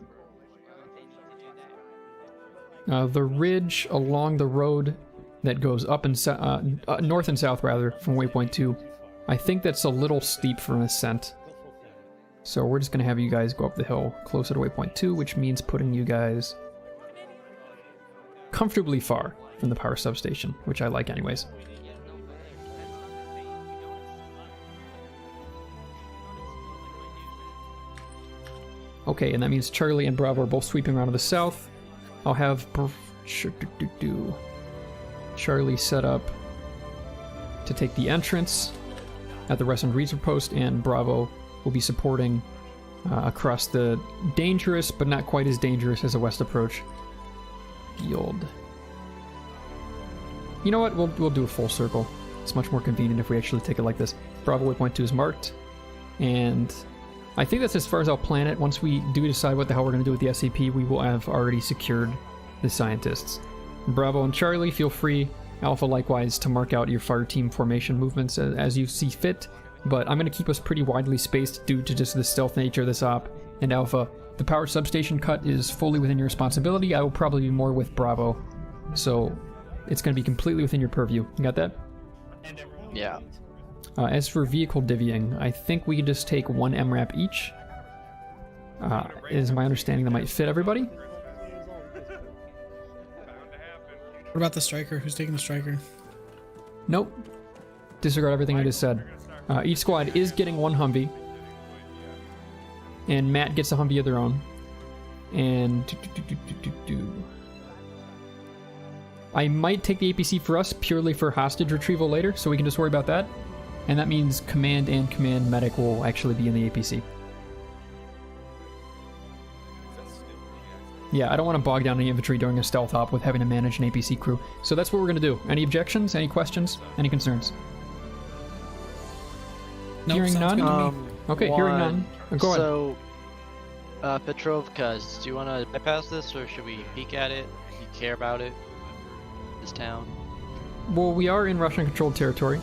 The ridge along the road that goes up and north and south, rather, from waypoint 2. I think that's a little steep for an ascent. So we're just going to have you guys go up the hill closer to waypoint 2, which means putting you guys comfortably far from the power substation, which I like anyways. Okay, and that means Charlie and Bravo are both sweeping around to the south. I'll have Charlie set up to take the entrance at the Rest and Reserve Post, and Bravo will be supporting across the dangerous, but not quite as dangerous as a west approach, field. You know what? We'll do a full circle. It's much more convenient if we actually take it like this. Bravo waypoint 2 is marked, and I think that's as far as I'll plan it. Once we do decide what the hell we're going to do with the SCP, we will have already secured the scientists. Bravo and Charlie, feel free, Alpha likewise, to mark out your fire team formation movements as you see fit, but I'm going to keep us pretty widely spaced due to just the stealth nature of this op. And Alpha, the power substation cut is fully within your responsibility. I will probably be more with Bravo, so it's going to be completely within your purview. You got that? Yeah. As for vehicle divvying, I think we can just take one MRAP each. Is my understanding that might fit everybody? What about the striker? Who's taking the striker? Nope. Disregard everything I just said. Each squad is getting one Humvee. And Matt gets a Humvee of their own. And... I might take the APC for us purely for hostage retrieval later, so we can just worry about that. And that means command and command medic will actually be in the APC. Yeah, I don't want to bog down the infantry during a stealth op with having to manage an APC crew. So that's what we're going to do. Any objections? Any questions? Any concerns? Nope, hearing sounds none? good to me. Okay, hearing none. Go ahead. So, Petrovka, do you want to bypass this, or should we peek at it? Do you care about it? This town? Well, we are in Russian-controlled territory,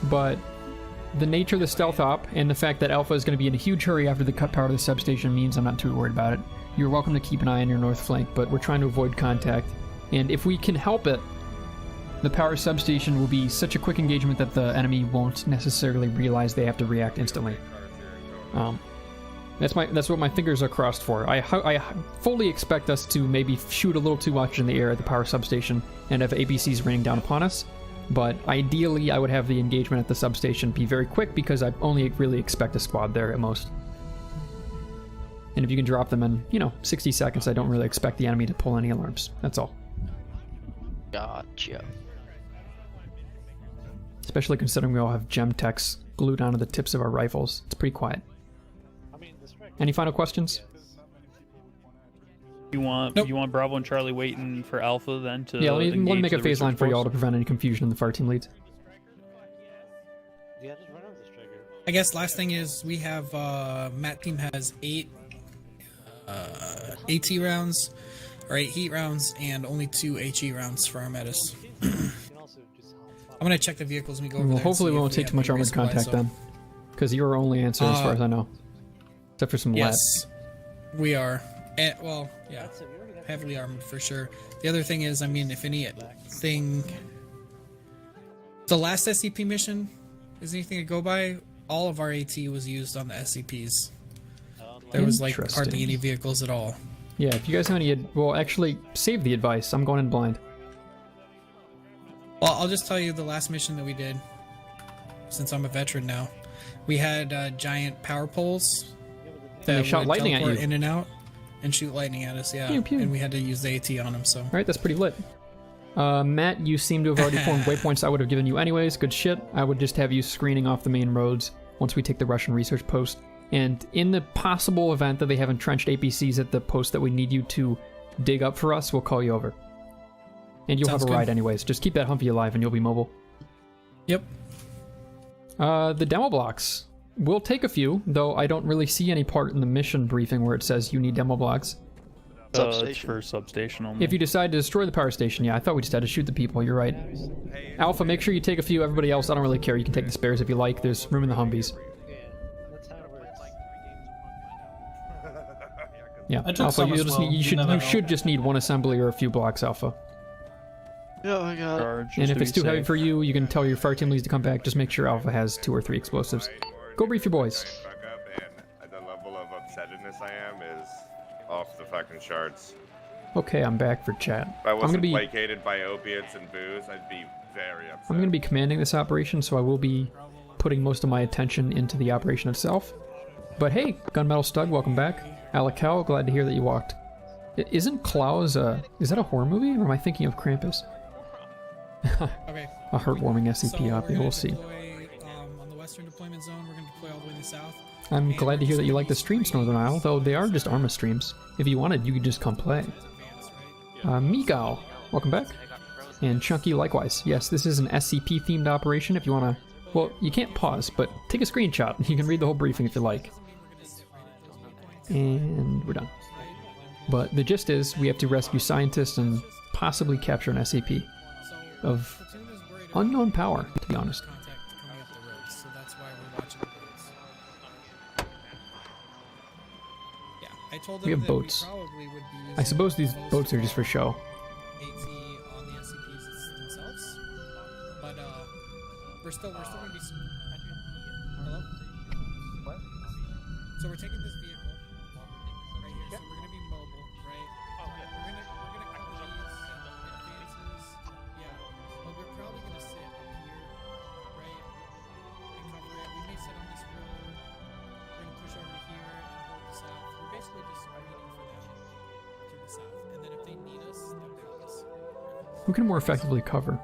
but the nature of the stealth op and the fact that Alpha is going to be in a huge hurry after the cut power of the substation means I'm not too worried about it. You're welcome to keep an eye on your north flank, but we're trying to avoid contact. And if we can help it, the power substation will be such a quick engagement that the enemy won't necessarily realize they have to react instantly. That's what my fingers are crossed for. I fully expect us to maybe shoot a little too much in the air at the power substation and have APCs raining down upon us. But ideally, I would have the engagement at the substation be very quick because I only really expect a squad there at most. And if you can drop them in, 60 seconds, I don't really expect the enemy to pull any alarms. That's all. Gotcha. Especially considering we all have gem techs glued onto the tips of our rifles. It's pretty quiet. Any final questions? You want Bravo and Charlie waiting for Alpha then to yeah, let me make a phase line for y'all to post? prevent any confusion in the fire team leads. I guess last thing is we have Matt team has 8 AT rounds, or 8 heat rounds, and only 2 HE rounds for our metas. I'm gonna check the vehicles when we go over Well, there. hopefully we won't take too much armored contact then, because you're our only answer as far as I know, except for some yes, we are. Well, yeah, heavily armored for sure. The other thing is, I mean, if anything, the last SCP mission is anything to go by. All of our AT was used on the SCPs. There was like hardly any vehicles at all. Yeah, if you guys have any, well, actually, save the advice. I'm going in blind. Well, I'll just tell you the last mission that we did, since I'm a veteran now. We had giant power poles And they shot would lightning at teleport you. in and out and shoot lightning at us, yeah. Pew, pew. And we had to use the AT on them, so. All right, that's pretty lit. Matt, you seem to have already formed waypoints I would have given you anyways. Good shit. I would just have you screening off the main roads once we take the Russian research post. And in the possible event that they have entrenched APCs at the post that we need you to dig up for us, we'll call you over. And you'll Sounds have a good. ride anyways. Just keep that Humvee alive and you'll be mobile. Yep. The demo blocks. We'll take a few, though I don't really see any part in the mission briefing where it says you need demo blocks. It's for substation only. If you decide to destroy the power station, yeah, I thought we just had to shoot the people, you're right. Alpha, make sure you take a few. Everybody else, I don't really care. You can take the spares if you like. There's room in the Humvees. Yeah, I took Alpha, some you, as just well. need, You never you know. should just need one assembly or a few blocks, Alpha. Yeah, I got it. Charge, And just if to it's be too heavy safe. for you, you can tell your fire team leads to come back. Just make sure Alpha has 2 or 3 explosives. Go brief your boys. Fuck up, and the level of upsetness I am is off the fucking charts. Okay, I'm back for chat. If I I'm gonna wasn't be placated by opiates and booze, I'd be very upset. I'm gonna be commanding this operation, so I will be putting most of my attention into the operation itself. But hey, Gunmetal Stug, welcome back. Alakel, glad to hear that you walked. Isn't Klaus is that a horror movie, or am I thinking of Krampus? Okay. A heartwarming So SCP we're op, gonna we'll see. deploy, on the western deployment zone, we're going to deploy all the way in the south. I'm And glad to we're hear just that you gonna like be the streams, screening Northern Isle, though they are advanced just Arma streams. If you wanted, you could just come play. Miguel, welcome back. And Chunky, likewise. Yes, this is an SCP-themed operation. If you want to, well, you can't pause, but take a screenshot. You can read the whole briefing if you like. And we're done. But the gist is, we have to rescue scientists and possibly capture an SCP of unknown power, to be honest. So that's why we're watching the boats. Yeah, I told them We have that boats. we probably would be I using suppose these most boats are of just for show. AT on the SCPs themselves, but we're still gonna be. Hello. What? So we're taking this vehicle right here. So we're gonna be mobile, right? We're gonna cover these advances. Yeah, but we're probably gonna sit up here, right? And cover it. We may sit on this road. We're gonna push over to here and hold the south. We're basically just waiting for them to the south, and then if they need us, they'll call us. Who can more effectively cover?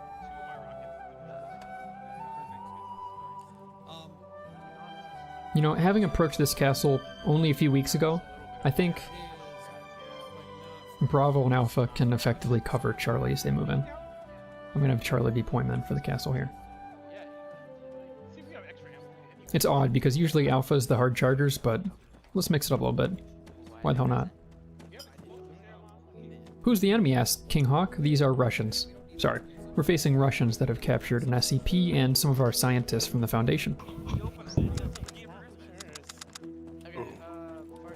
You know, having approached this castle only a few weeks ago, I think Bravo and Alpha can effectively cover Charlie as they move in. I'm gonna have Charlie be pointman for the castle here. It's odd because usually Alpha is the hard chargers, but let's mix it up a little bit. Why the hell not? Who's the enemy? Asked King Hawk. These are Russians. Sorry. We're facing Russians that have captured an SCP and some of our scientists from the Foundation.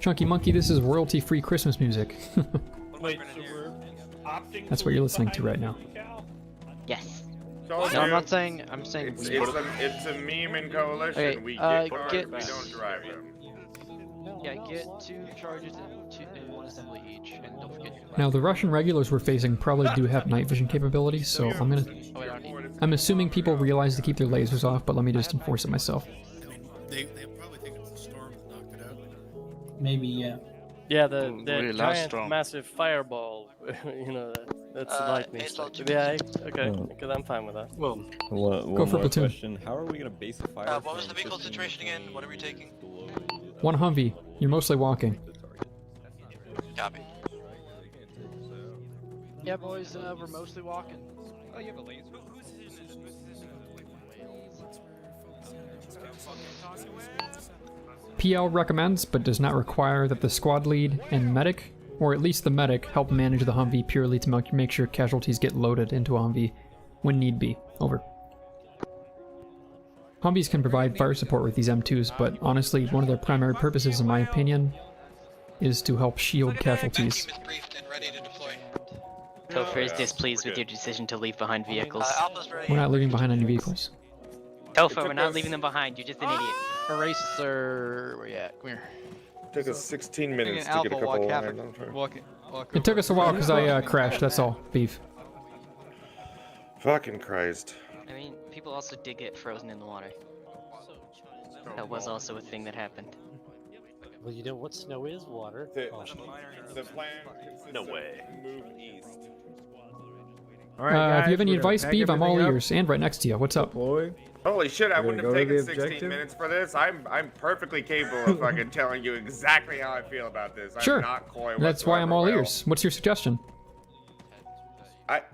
Chunky Monkey, this is royalty-free Christmas music. Wait, so we're opting That's what you're listening to right now. Yes. No, I'm not saying. I'm saying. It's a meme in Coalition. Okay, we get cars, get- we don't drive them. Yeah, get 2 charges and 1 assembly each, and don't forget. Now, the Russian regulars we're facing probably do have night vision capabilities, so I'm assuming people realize to keep their lasers off, but let me just enforce it myself. They probably think it's the storm that knocked it out. Maybe, yeah. Yeah, the Really last giant, strong. massive fireball. You know, that's the lightning. it's all Yeah, okay, because I'm fine with that. Well, Go for Platoon. Question. How are we gonna base a fire? What was the vehicle situation again? What are we taking? One Humvee. You're mostly walking. Copy. Yeah, boys, we're mostly walking. Oh, you have a laser? PL recommends, but does not require that the squad lead and medic, or at least the medic, help manage the Humvee purely to make sure casualties get loaded into a Humvee when need be. Over. Humvees can provide fire support with these M2s, but honestly, one of their primary purposes, in my opinion, is to help shield casualties. Topher is displeased with your decision to leave behind vehicles. We're not leaving behind any vehicles. Topher, we're not leaving them behind. You're just an idiot. Eraser, where you at? Come here. took us 16 minutes to get a couple of lines on fire. It took us a while because I crashed, that's all. Beef. Fucking Christ. I mean, people also did get frozen in the water. That was also a thing that happened. Well, you know what snow is? Water. The plan No way. Move east. If you have any advice, Beef, I'm all ears. And right next to you. What's up? Holy shit, I wouldn't have go to taken the 16 objective? minutes for this. I'm perfectly capable of fucking telling you exactly how I feel about this. I'm Sure. not coy That's why I'm all whatsoever, ears. What's your suggestion?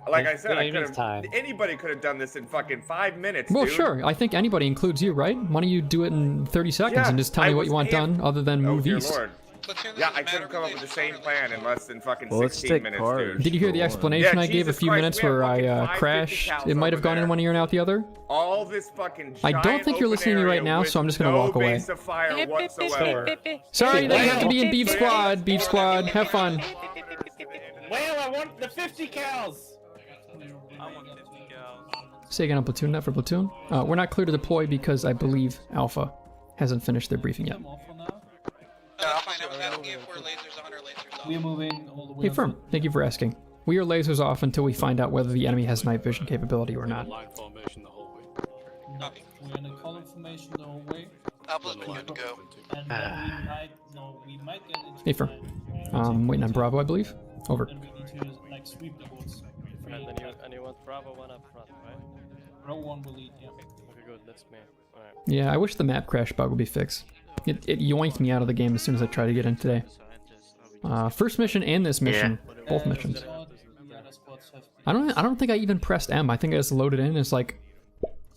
Like I said, time. anybody could have done this in fucking 5 minutes, Well, dude. sure. I think anybody includes you, right? Why don't you do it in 30 seconds Yeah, and just tell me I what was you want amped. done other than Oh, move dear east? Lord. Yeah, I could have come up with the same plan in less than fucking Well, let's 16 take minutes, cars. dude. Did you hear the explanation I gave a Jesus few Christ, minutes we have where I fucking 550 crashed? cows It might have over gone in there. one ear and out the other? All this fucking I don't think you're listening to me right now, so I'm just gonna walk away. Base of fire whatsoever. Sorry that you have to be in Beef Squad. Beef Squad, have fun. Well, I want the 50 cows. Say again on Platoon, not for Platoon. We're not clear to deploy because I believe Alpha hasn't finished their briefing yet. That's fine. I was asking if we're lasers on or lasers off. We're moving all the way. Hey, Firm, thank you for asking. We are lasers off until we find out whether the enemy has night vision capability or not. Line formation the whole way. Copy. We're in a column formation the whole way. Alpha's been good to go. And we might get into Hey, Firm. Waiting on Bravo, I believe. Over. and we need to like sweep the woods. If we, And you want Bravo 1 up front, right? row 1 will lead, yeah. Okay, good. That's me. Alright. Yeah, I wish the map crash bug would be fixed. It yoinked me out of the game as soon as I tried to get in today. First mission and this mission, both missions. I don't think I even pressed M. I think I just loaded in and it's like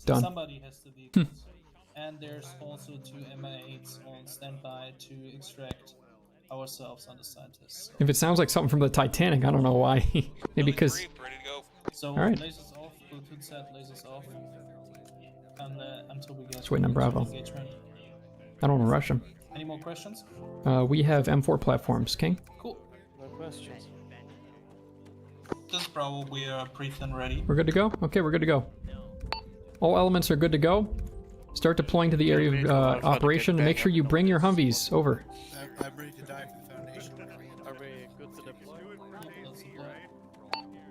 done. Somebody has the vehicles. And there's also 2 MI8s on standby to extract ourselves on the scientists. If it sounds like something from the Titanic, I don't know why. Maybe because. Ready to go. So Alright. lasers off, Platoon set, lasers off. And until we get Just waiting on Bravo. engagement. I don't want to rush him. Any more questions? We have M4 platforms, King. Cool. No questions. This is Bravo, we are briefed and ready. We're good to go? Okay, we're good to go. All elements are good to go. Start deploying to the area of operation. Make sure you bring your Humvees. Over. I'm ready to die for the Foundation. Are we good to deploy?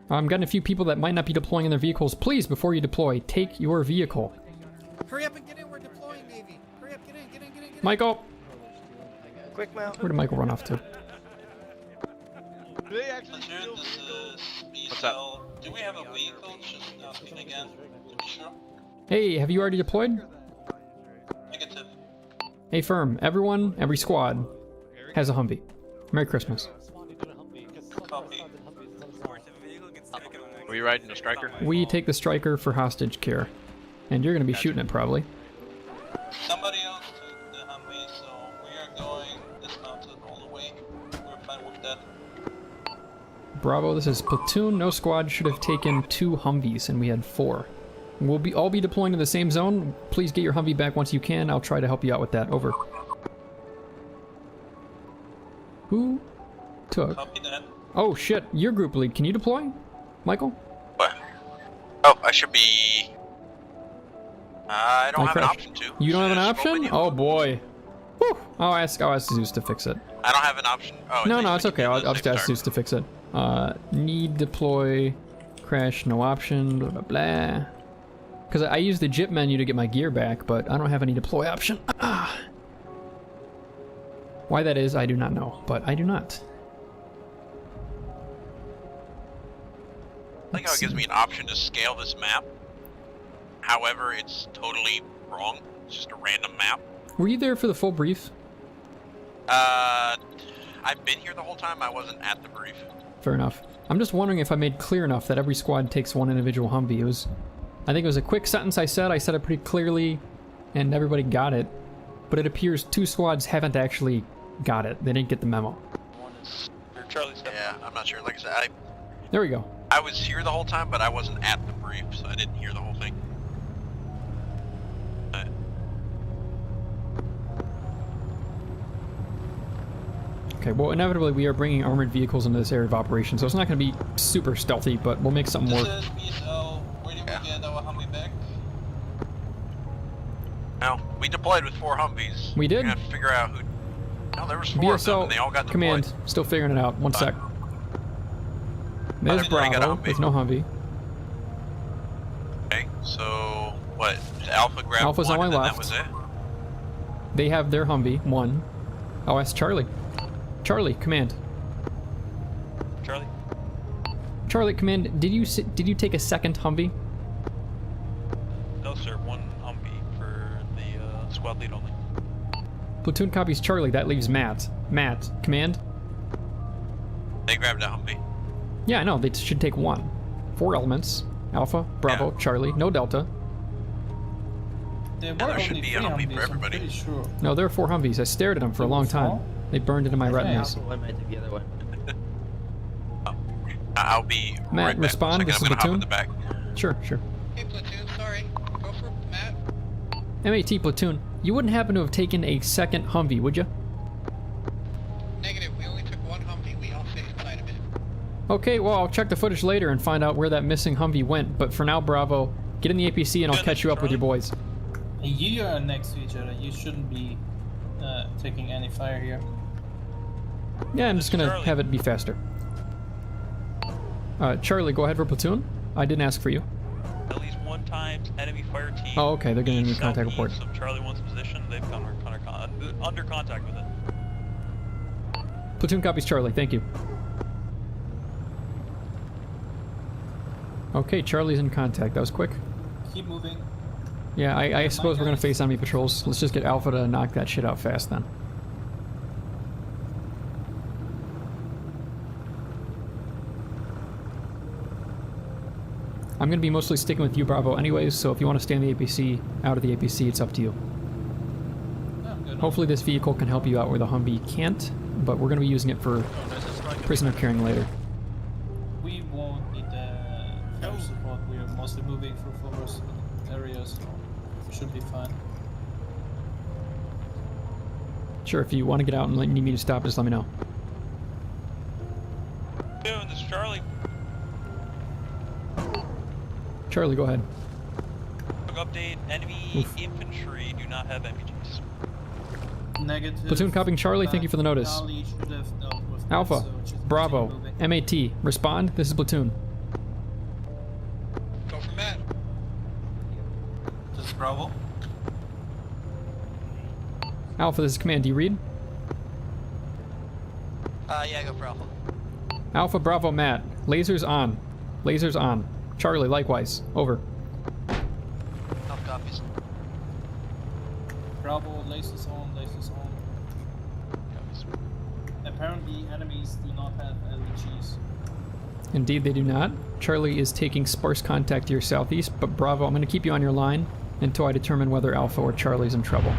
I'm getting a few people that might not be deploying in their vehicles. Please, before you deploy, take your vehicle. Hurry up and get in, we're deploying, Navy. Hurry up, get in. Michael! Quick now. Where did Michael run off to? They actually What's up? Do we have a vehicle? Just asking again to be sure. Hey, have you already deployed? Negative. Hey, Firm. Everyone, every squad has a Humvee. Merry Christmas. Copy. Are we riding a striker? We take the Striker for hostage care. And you're going to be shooting it, probably. Somebody else took the Humvee, so we are going dismounted all the way. We're fine with that. Bravo, this is Platoon. No squad should have taken 2 Humvees, and we had 4. We'll all be deploying to the same zone. Please get your Humvee back once you can. I'll try to help you out with that. Over. Who took? Copy that. Oh shit, you're group lead. Can you deploy, Michael? What? Oh, I should be. I don't have an crashed. option to. You don't have an Just roll option? with you. Oh boy. Whew. I'll ask Zeus to fix it. I don't have an option. Oh, No, it's okay. I'll just ask Zeus to fix it. Need deploy, crash, no option, blah blah blah. Because I used the JIP menu to get my gear back, but I don't have any deploy option. Ah. Why that is, I do not know, but I do not. I like how it gives me an option to scale this map. However, it's totally wrong. It's just a random map. Were you there for the full brief? I've been here the whole time. I wasn't at the brief. Fair enough. I'm just wondering if I made clear enough that every squad takes 1 individual Humvee. I think it was a quick sentence I said it pretty clearly, and everybody got it. But it appears 2 squads haven't actually got it. They didn't get the memo. Yeah, I'm not sure. Like I said, There we go. I was here the whole time, but I wasn't at the brief, so I didn't hear the whole thing. Okay, well, inevitably we are bringing armored vehicles into this area of operation, so it's not going to be super stealthy, but we'll make something more. This is BSL. Where did we get our Humvee back? No, we deployed with 4 Humvees. We did? We're gonna have to figure out who. No, there was 4 of them, and they all got BSO, command, deployed. still figuring it out. One sec. There's everybody got a Bravo, Humvee. with no Humvee. Okay, so what? Alpha grabbed Alpha's one, on my and then left. that was it? They have their Humvee, one. Oh, that's Charlie. Charlie, command. Charlie? Charlie, command, did you take a second Humvee? No, sir. One Humvee for the squad lead only. Platoon copies Charlie, that leaves Matt. Matt, command? They grabbed a Humvee. Yeah, I know, they should take one. 4 elements. Alpha, Bravo, Charlie, no Delta. There were there should only be a 3 Humvee for Humvees, I'm everybody. pretty sure. No, there are 4 Humvees. I stared at them for a long time. They burned into my retinas. I'll be Matt, right back. respond, One this second, is I'm gonna hop Platoon. in the back. Sure, sure. Hey, Platoon, sorry. Go for Matt. MAT Platoon, you wouldn't happen to have taken a second Humvee, would you? Negative, we only took one Humvee. We all fit inside of it. Okay, well, I'll check the footage later and find out where that missing Humvee went, but for now, Bravo, get in the APC and I'll catch you up with your boys. You are next to each other. You shouldn't be taking any fire here. Yeah, I'm just gonna have it be faster. Charlie, go ahead for Platoon. I didn't ask for you. At least one time, enemy fire team. Oh, okay, they're getting a new contact report. Of Charlie 1's position, they've come under contact with it. Platoon copies Charlie, thank you. Okay, Charlie's in contact. That was quick. Keep moving. Yeah, I suppose we're gonna face enemy patrols. Let's just get Alpha to knock that shit out fast then. I'm gonna be mostly sticking with you, Bravo, anyways, so if you want to stay in the APC, out of the APC, it's up to you. Hopefully this vehicle can help you out where the Humvee can't, but we're gonna be using it for prisoner carrying later. We won't need fire support. We are mostly moving through forest areas, so we should be fine. Sure, if you want to get out and need me to stop, just let me know. Dude, this is Charlie. Charlie, go ahead. Quick update, enemy infantry do not have MPGs. Negative. Platoon copying Charlie, thank you for the notice. Charlie should have dealt with that, Alpha, so just Bravo, keep moving. MAT, respond, this is Platoon. Go for Matt. This is Bravo. Alpha, this is Command, do you read? Yeah, go for Alpha. Alpha, Bravo, Matt, lasers on. Lasers on. Charlie, likewise, over. Alpha copies. Bravo, lasers on, lasers on. Apparently enemies do not have LVGs. Indeed, they do not. Charlie is taking sparse contact to your southeast, but Bravo, I'm going to keep you on your line until I determine whether Alpha or Charlie's in trouble.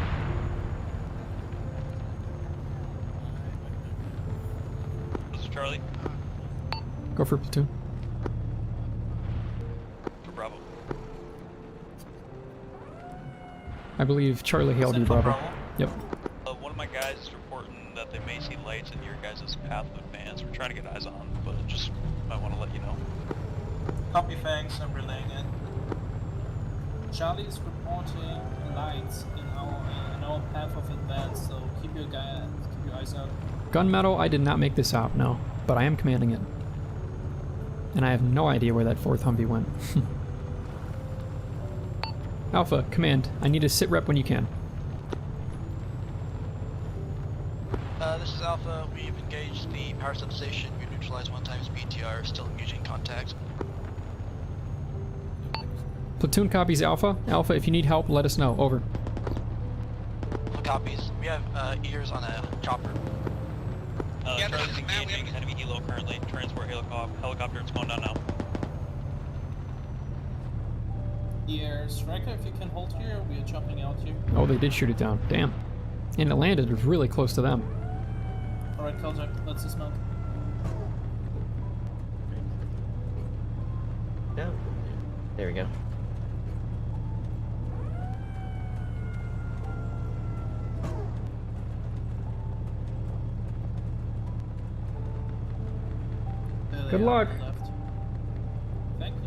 This is Charlie. Go for Platoon. For Bravo. I believe Charlie hailed you, Bravo. Yep. One of my guys is reporting that they may see lights in your guys' path of advance. We're trying to get eyes on, but just might want to let you know. Copy, thanks, I'm relaying it. Charlie is reporting lights in our path of advance, so keep your eyes out. Gunmetal, I did not make this out, no, but I am commanding it. And I have no idea where that 4th Humvee went. Alpha, command, I need a sit rep when you can. This is Alpha. We've engaged the power substation. We've neutralized 1 times BTR. Still engaging contact. Platoon copies Alpha. Alpha, if you need help, let us know. Over. Full copies. We have ears on a chopper. Charlie's engaging enemy helo currently. Transport helicopter, it's going down now. Yeah, Striker, if you can hold here, we are jumping out here. Oh, they did shoot it down. Damn. And it landed. It was really close to them. Alright, Killjack, let's dismount. No. There we go. Good luck. Thank you.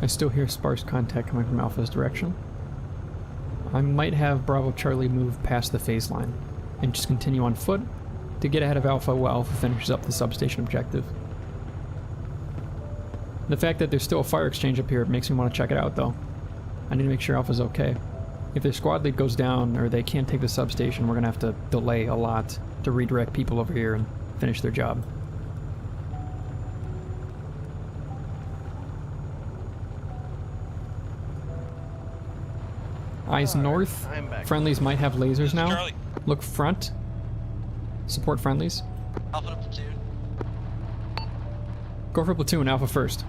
I still hear sparse contact coming from Alpha's direction. I might have Bravo Charlie move past the phase line and just continue on foot to get ahead of Alpha while Alpha finishes up the substation objective. The fact that there's still a fire exchange up here makes me want to check it out, though. I need to make sure Alpha's okay. If their squad lead goes down or they can't take the substation, we're going to have to delay a lot to redirect people over here and finish their job. Eyes north. Friendlies might have lasers now. Charlie. Look front. Support friendlies. Alpha to Platoon. Go for Platoon, Alpha first.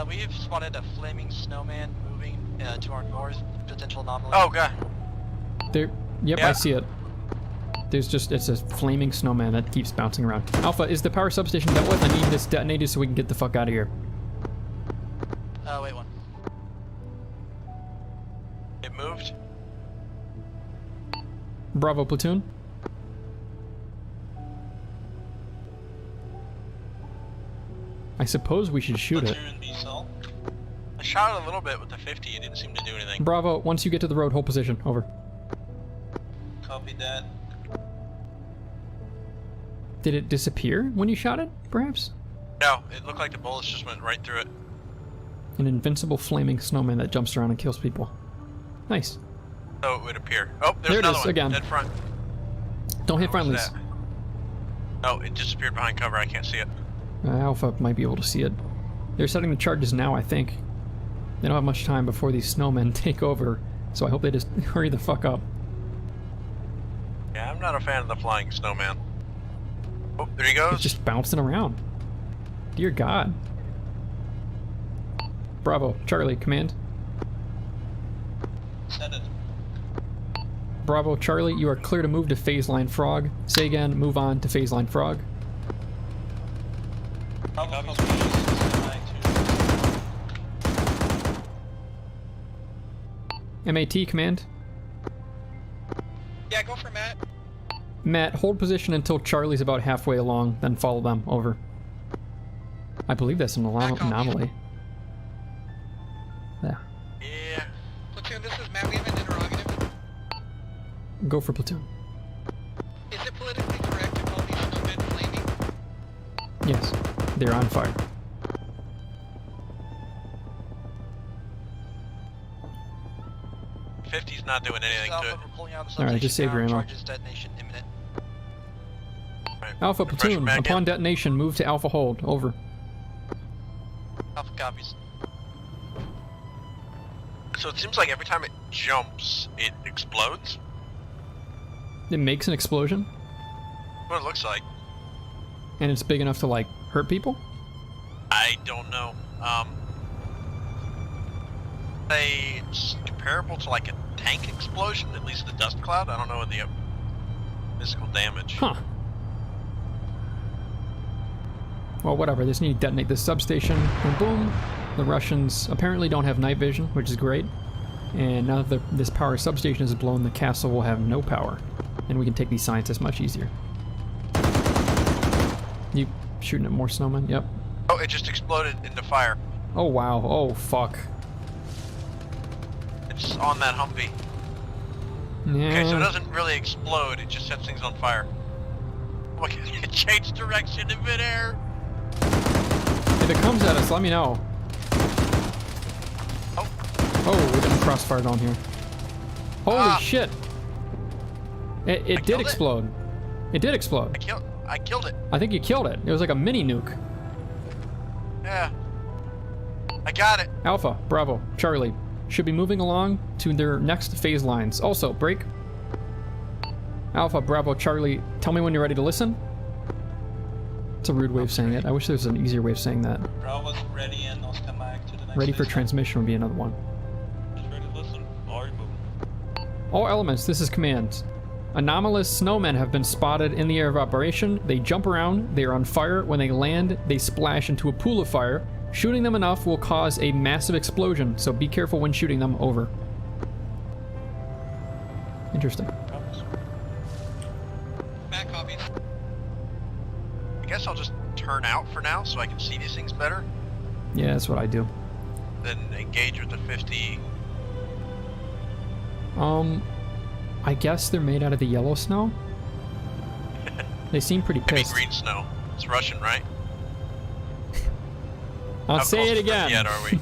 We've spotted a flaming snowman moving to our north. Potential anomaly. Oh god. There. Yep, Yeah. I see it. There's just, it's a flaming snowman that keeps bouncing around. Alpha, is the power substation dealt with? I need this detonated so we can get the fuck out of here. Wait one. It moved. Bravo, Platoon. I suppose we should shoot it. I shot it a little bit with the 50. It didn't seem to do anything. Bravo, once you get to the road, hold position. Over. Copy that. Did it disappear when you shot it, perhaps? No, it looked like the bullets just went right through it. An invincible flaming snowman that jumps around and kills people. Nice. So it would appear. Oh, there's There it another is, one. again. Dead front. Don't hit What was friendlies. that? Oh, it disappeared behind cover. I can't see it. Alpha might be able to see it. They're setting the charges now, I think. They don't have much time before these snowmen take over, so I hope they just hurry the fuck up. Yeah, I'm not a fan of the flying snowman. Oh, there he goes. It's just bouncing around. Dear God. Bravo, Charlie, command. Send it. Bravo, Charlie, you are clear to move to phase line Frog. Say again, move on to phase line Frog. MAT, command. Yeah, go for Matt. Matt, hold position until Charlie's about halfway along, then follow them. Over. I believe that's an anomaly. Yeah. Yeah. Platoon, this is Matt. We have an interrogative. Go for Platoon. Is it politically correct to call these snowmen flaming? Yes, they're on fire. '50's not doing anything to it. Alright, just save your ammo. Detonation imminent. Right. Alpha Refresh Platoon, mag upon in. detonation, move to Alpha Hold. Over. Alpha copies. So it seems like every time it jumps, it explodes. It makes an explosion, What it looks like. and it's big enough to, like, hurt people? I don't know. It's comparable to like a tank explosion, at least the dust cloud. I don't know the physical damage. Huh. Well, whatever. They just need to detonate this substation, and boom. The Russians apparently don't have night vision, which is great. And now that this power substation is blown, the castle will have no power. And we can take these scientists much easier. You shooting at more snowmen? Yep. Oh, it just exploded into fire. Oh, wow. Oh, fuck. It's on that Humvee. Yeah. Okay, so it doesn't really explode, it just sets things on fire. Look, it changed direction in midair. If it comes at us, let me know. Oh, we're getting crossfire down here. Holy shit! It did explode. It did explode. I killed it. I think you killed it. It was like a mini nuke. Yeah. I got it. Alpha, Bravo, Charlie should be moving along to their next phase lines. Also, break. Alpha, Bravo, Charlie, tell me when you're ready to listen. It's a rude way of saying it. I wish there was an easier way of saying that. Bravo's ready and Oscar Mike to the next Ready for phase. transmission would be another one. Just ready to listen. Already moving. All elements, this is command. Anomalous snowmen have been spotted in the area of operation. They jump around, they are on fire. When they land, they splash into a pool of fire. Shooting them enough will cause a massive explosion, so be careful when shooting them. Over. Interesting. Matt copies. I guess I'll just turn out for now so I can see these things better. Yeah, that's what I do. then engage with the 50. I guess they're made out of the yellow snow. They seem pretty I mean pissed. green snow. It's Russian, right? I'll How say close it to again. Yet are we?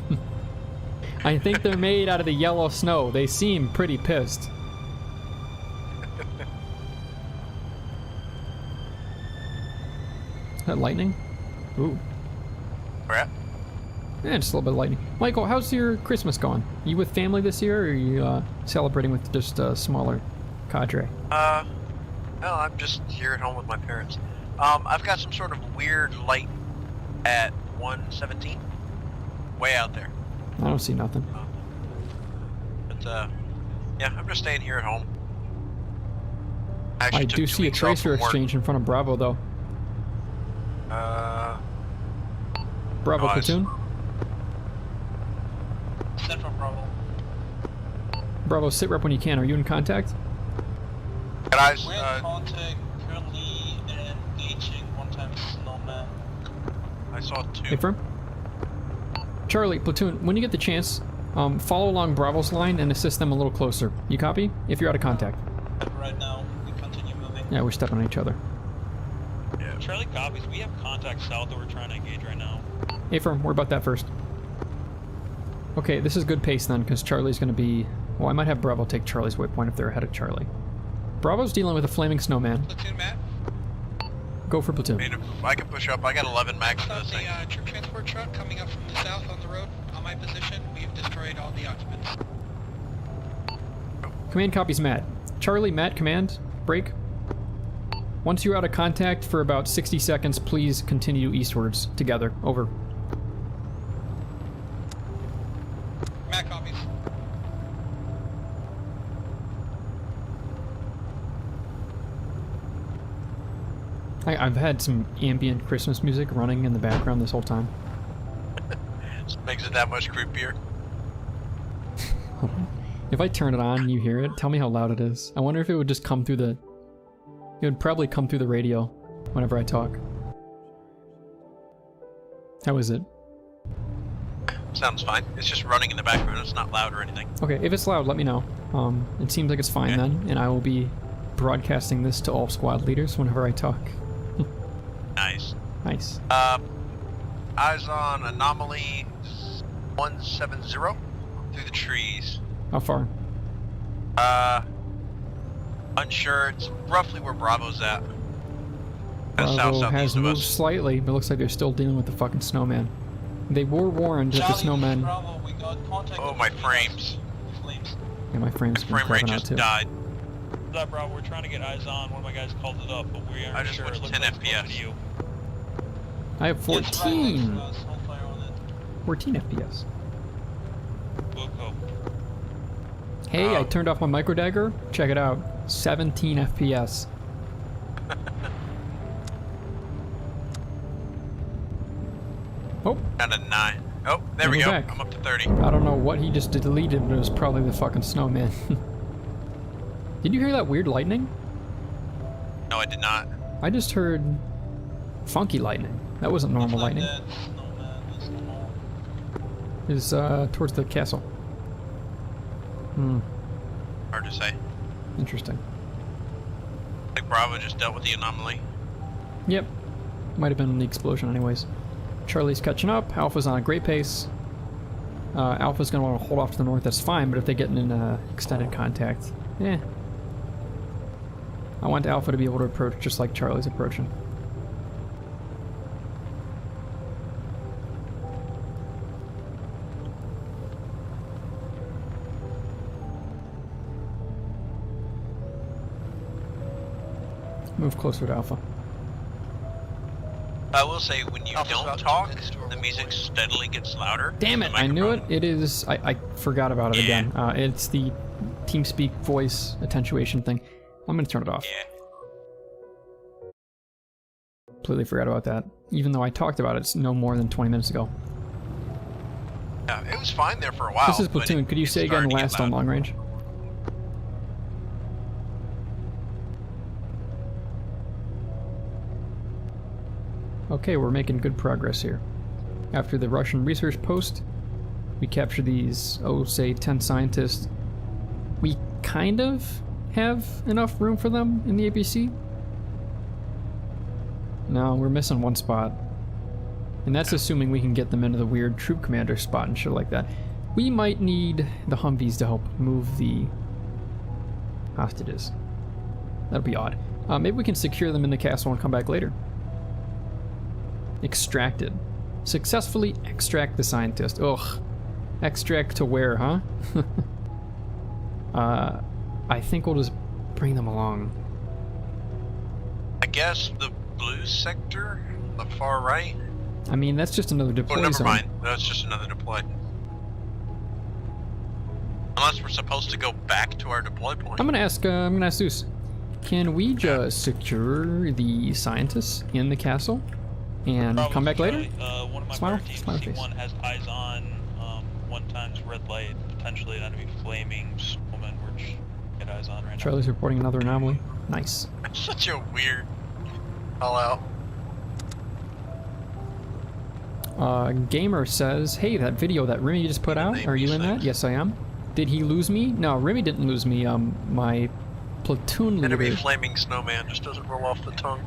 I think they're made out of the yellow snow. They seem pretty pissed. Is that lightning? Ooh. Crap. Yeah, just a little bit of lightning. Michael, how's your Christmas going? You with family this year, or are you celebrating with just a smaller cadre? No, I'm just here at home with my parents. I've got some sort of weird light at 117, way out there. I don't see nothing. But yeah, I'm just staying here at home. I do see a tracer exchange in front of Bravo, though. Bravo platoon. Central Bravo. Bravo, sit rep when you can. Are you in contact? Guys, we're in contact, currently engaging one-time snowman. I saw 2. Affirm. Charlie, platoon, when you get the chance, follow along Bravo's line and assist them a little closer. You copy? If you're out of contact. Right now, we continue moving. Yeah, we're stepping on each other. Yeah. Charlie copies. We have contact south that we're trying to engage right now. Affirm, we're about that first. Okay, this is good pace then, because Charlie's going to be... Well, I might have Bravo take Charlie's waypoint if they're ahead of Charlie. Bravo's dealing with a flaming snowman. Platoon, Matt? Go for platoon. I mean, if I can push up, I got 11 max in this thing. The troop transport truck coming up from the south on the road. On my position, we've destroyed all the occupants. Command copies Matt. Charlie, Matt, command. Break. Once you're out of contact for about 60 seconds, please continue eastwards together. Over. Matt copies. I've had some ambient Christmas music running in the background this whole time. Just makes it that much creepier. If I turn it on and you hear it, tell me how loud it is. I wonder if it would just come through the... It would probably come through the radio whenever I talk. How is it? Sounds fine. It's just running in the background. It's not loud or anything. Okay, if it's loud, let me know. It seems like it's fine then, and I will be broadcasting this to all squad leaders whenever I talk. Nice. Nice. Eyes on anomaly 170 through the trees. How far? Unsure. It's roughly where Bravo's at. Bravo has moved slightly, but it looks like they're still dealing with the fucking snowman. They were warned that the snowman... Oh, my frames. Yeah, my frames been Frame rate crapping out just too. died. Bravo, we're trying to get eyes on. One of my guys called it up, but we aren't I just sure. went It to looks 10 like it's closer FPS. to you. I have 14! 14 FPS. Hey, I turned off my micro dagger. Check it out. 17 FPS. Oh. Down to 9. Oh, there we we're go. back. I'm up to 30. I don't know what he just deleted, but it was probably the fucking snowman. Did you hear that weird lightning? No, I did not. I just heard funky lightning. That wasn't normal lightning. Is towards the castle. Hmm. Hard to say. Interesting. I think Bravo just dealt with the anomaly. Yep. Might have been the explosion anyways. Charlie's catching up. Alpha's on a great pace. Alpha's going to want to hold off to the north. That's fine, but if they get in extended contact, eh. I want Alpha to be able to approach just like Charlie's approaching. Move closer to Alpha. I will say, when you don't talk, the music steadily gets louder. Damn it, I knew it. It is... I forgot about it again. It's the TeamSpeak voice attenuation thing. I'm going to turn it off. Yeah. Completely forgot about that. Even though I talked about it no more than 20 minutes ago. Yeah, it was fine there for a while. This is Platoon. Could you say again last on long range? Okay, we're making good progress here. After the Russian research post, we capture these, oh, say 10 scientists, we kind of have enough room for them in the APC. No, we're missing one spot. And that's assuming we can get them into the weird troop commander spot and shit like that. We might need the Humvees to help move the hostages. That'll be odd. Maybe we can secure them in the castle and come back later. Extracted. Successfully extract the scientist. Ugh. Extract to where, huh? I think we'll just bring them along. I guess the blue sector, the far right. I mean, that's just another deploy Oh, never zone. mind. That's just another deploy. Unless we're supposed to go back to our deploy point. I'm gonna ask Zeus. Can we just secure the scientists in the castle and come back later? One of my Smile, teams, smile face. C1 has eyes on 1x red light, potentially an enemy flaming snowman, which get eyes on right now. Charlie's reporting another anomaly. Nice. That's such a weird call out. Gamer says, hey, that video that Remy just put out, are you in that? Yes, I am. Did he lose me? No, Remy didn't lose me. My platoon leader... Enemy flaming snowman just doesn't roll off the tongue.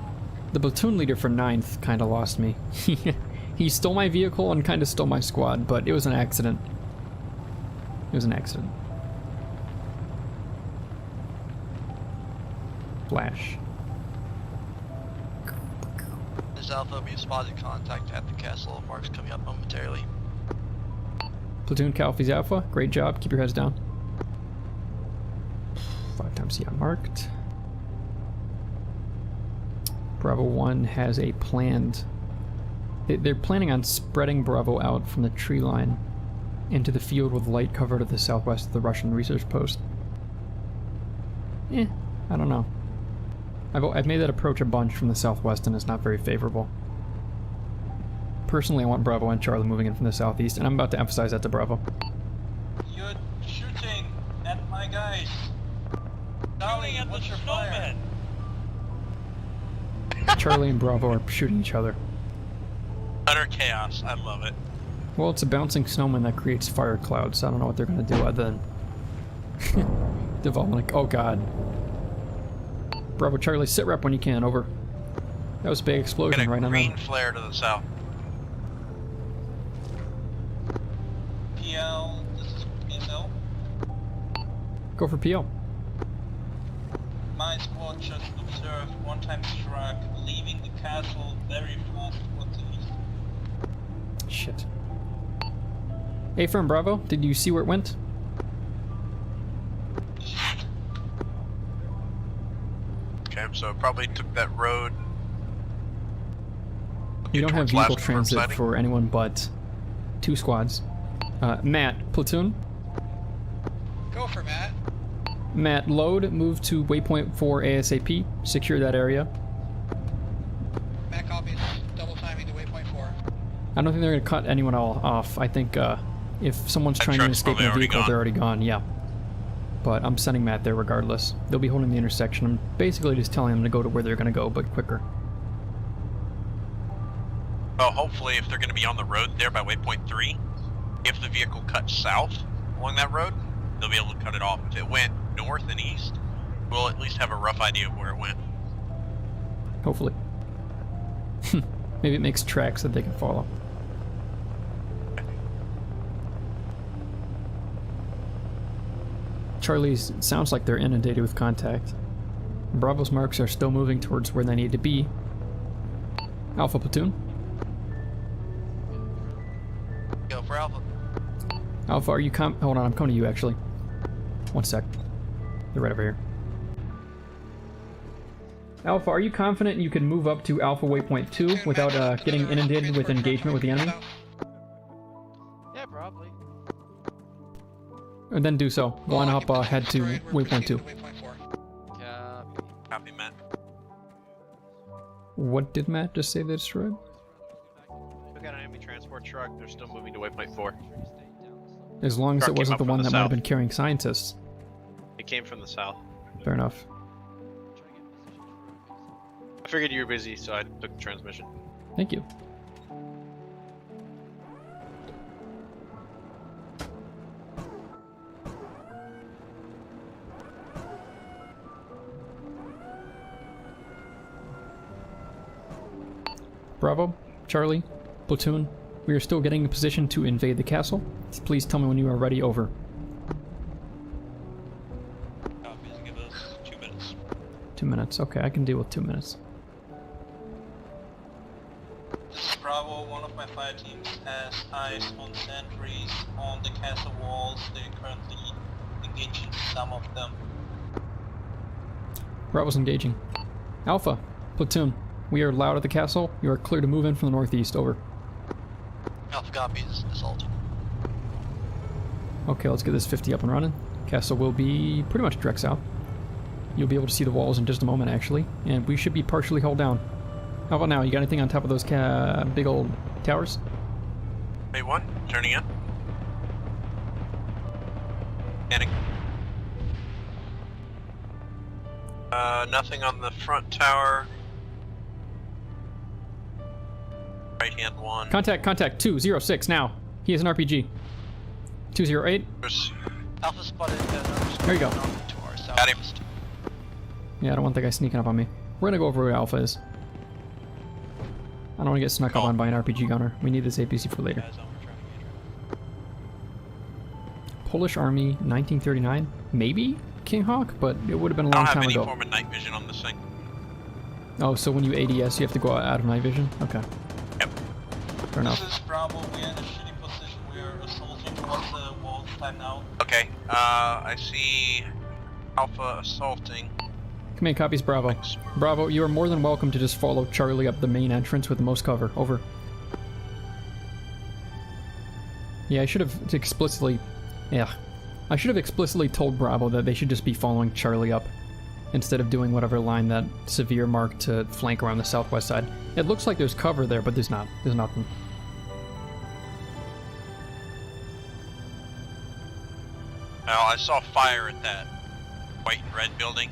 The platoon leader for 9th kind of lost me. He stole my vehicle and kind of stole my squad, but it was an accident. It was an accident. Flash. This Alpha, we have spotted contact at the castle. Mark's coming up momentarily. Platoon Calfee's Alpha, great job. Keep your heads down. 5 times C unmarked. Bravo 1 has a planned... They're planning on spreading Bravo out from the tree line into the field with light cover to the southwest of the Russian research post. I don't know. I've made that approach a bunch from the southwest and it's not very favorable. Personally, I want Bravo and Charlie moving in from the southeast, and I'm about to emphasize that to Bravo. You're shooting at my guys. Charlie, what's your fire? Charlie and Bravo are shooting each other. Utter chaos. I love it. Well, it's a bouncing snowman that creates fire clouds, so I don't know what they're going to do other than devolve like, oh god. Bravo Charlie, sit rep when you can, over. That was a big explosion right on Green that. flare to the south. PL, this is PL. Go for PL. My squad just observed one-time truck leaving the castle very fast towards the east. Shit. A-firm Bravo, did you see where it went? Okay, so it probably took that road. We don't have towards vehicle last transit sighting. for anyone but 2 squads. Matt, platoon. Go for Matt. Matt, load, move to waypoint 4 ASAP, secure that area. Matt copies. Double timing to waypoint 4. I don't think they're going to cut anyone off. I think if someone's That trying to truck's escape in a probably vehicle, already they're already gone, yeah. But I'm sending Matt there regardless. They'll be holding the intersection. I'm basically just telling them to go to where they're going to go, but quicker. Well, hopefully if they're going to be on the road there by waypoint 3, if the vehicle cuts south along that road, they'll be able to cut it off. If it went north and east, we'll at least have a rough idea of where it went. Hopefully. Maybe it makes tracks that they can follow. Charlie's sounds like they're inundated with contact. Bravo's marks are still moving towards where they need to be. Alpha platoon. Go for Alpha. Alpha, are you hold on, I'm coming to you actually. One sec. They're right over here. Alpha, are you confident you can move up to Alpha waypoint 2 without getting inundated with engagement with the enemy? Yeah, probably. And then do so. Go on up, head to waypoint 2. Copy, Matt. What did Matt just say they destroyed? We got an enemy transport truck. They're still moving to waypoint 4. As long as Truck it came wasn't up the from one the that might have south. been carrying scientists. It came from the south. Fair enough. I figured you were busy, so I took the transmission. Thank you. Bravo, Charlie, Platoon, we are still getting in position to invade the castle. Please tell me when you are ready, over. Copies, give us 2 minutes. 2 minutes, okay, I can deal with 2 minutes. This is Bravo, one of my fire teams has eyes on sentries on the castle walls. They're currently engaging some of them. Bravo's engaging. Alpha, Platoon, we are loud at the castle. You are clear to move in from the northeast, over. Alpha copies, assault. Okay, let's get this 50 up and running. Castle will be pretty much direct south. You'll be able to see the walls in just a moment, actually, and we should be partially held down. How about now? You got anything on top of those big old towers? Wait, what? Turning in. Scanning. Nothing on the front tower. Right hand one. Contact 206 now. He has an RPG. 208. Alpha spotted. There you go. To our Got him. southwest. Yeah, I don't want the guy sneaking up on me. We're gonna go over where Alpha is. I don't want to get snuck up on by an RPG gunner. We need this APC for later. Polish Army, 1939. Maybe King Hawk, but it would have been a long time I don't have ago. any form of night vision on this thing. Oh, so when you ADS, you have to go out of night vision? Okay. Yep. Fair enough. This is Bravo, we're in a shitty position. We're assaulting towards the walls time now. Okay, I see Alpha assaulting. Command copies Bravo. Bravo, you are more than welcome to just follow Charlie up the main entrance with the most cover. Over. Yeah, I should have explicitly... Yeah. I should have explicitly told Bravo that they should just be following Charlie up instead of doing whatever line that Severe marked to flank around the southwest side. It looks like there's cover there, but there's not. There's nothing. Well, I saw fire at that white and red building,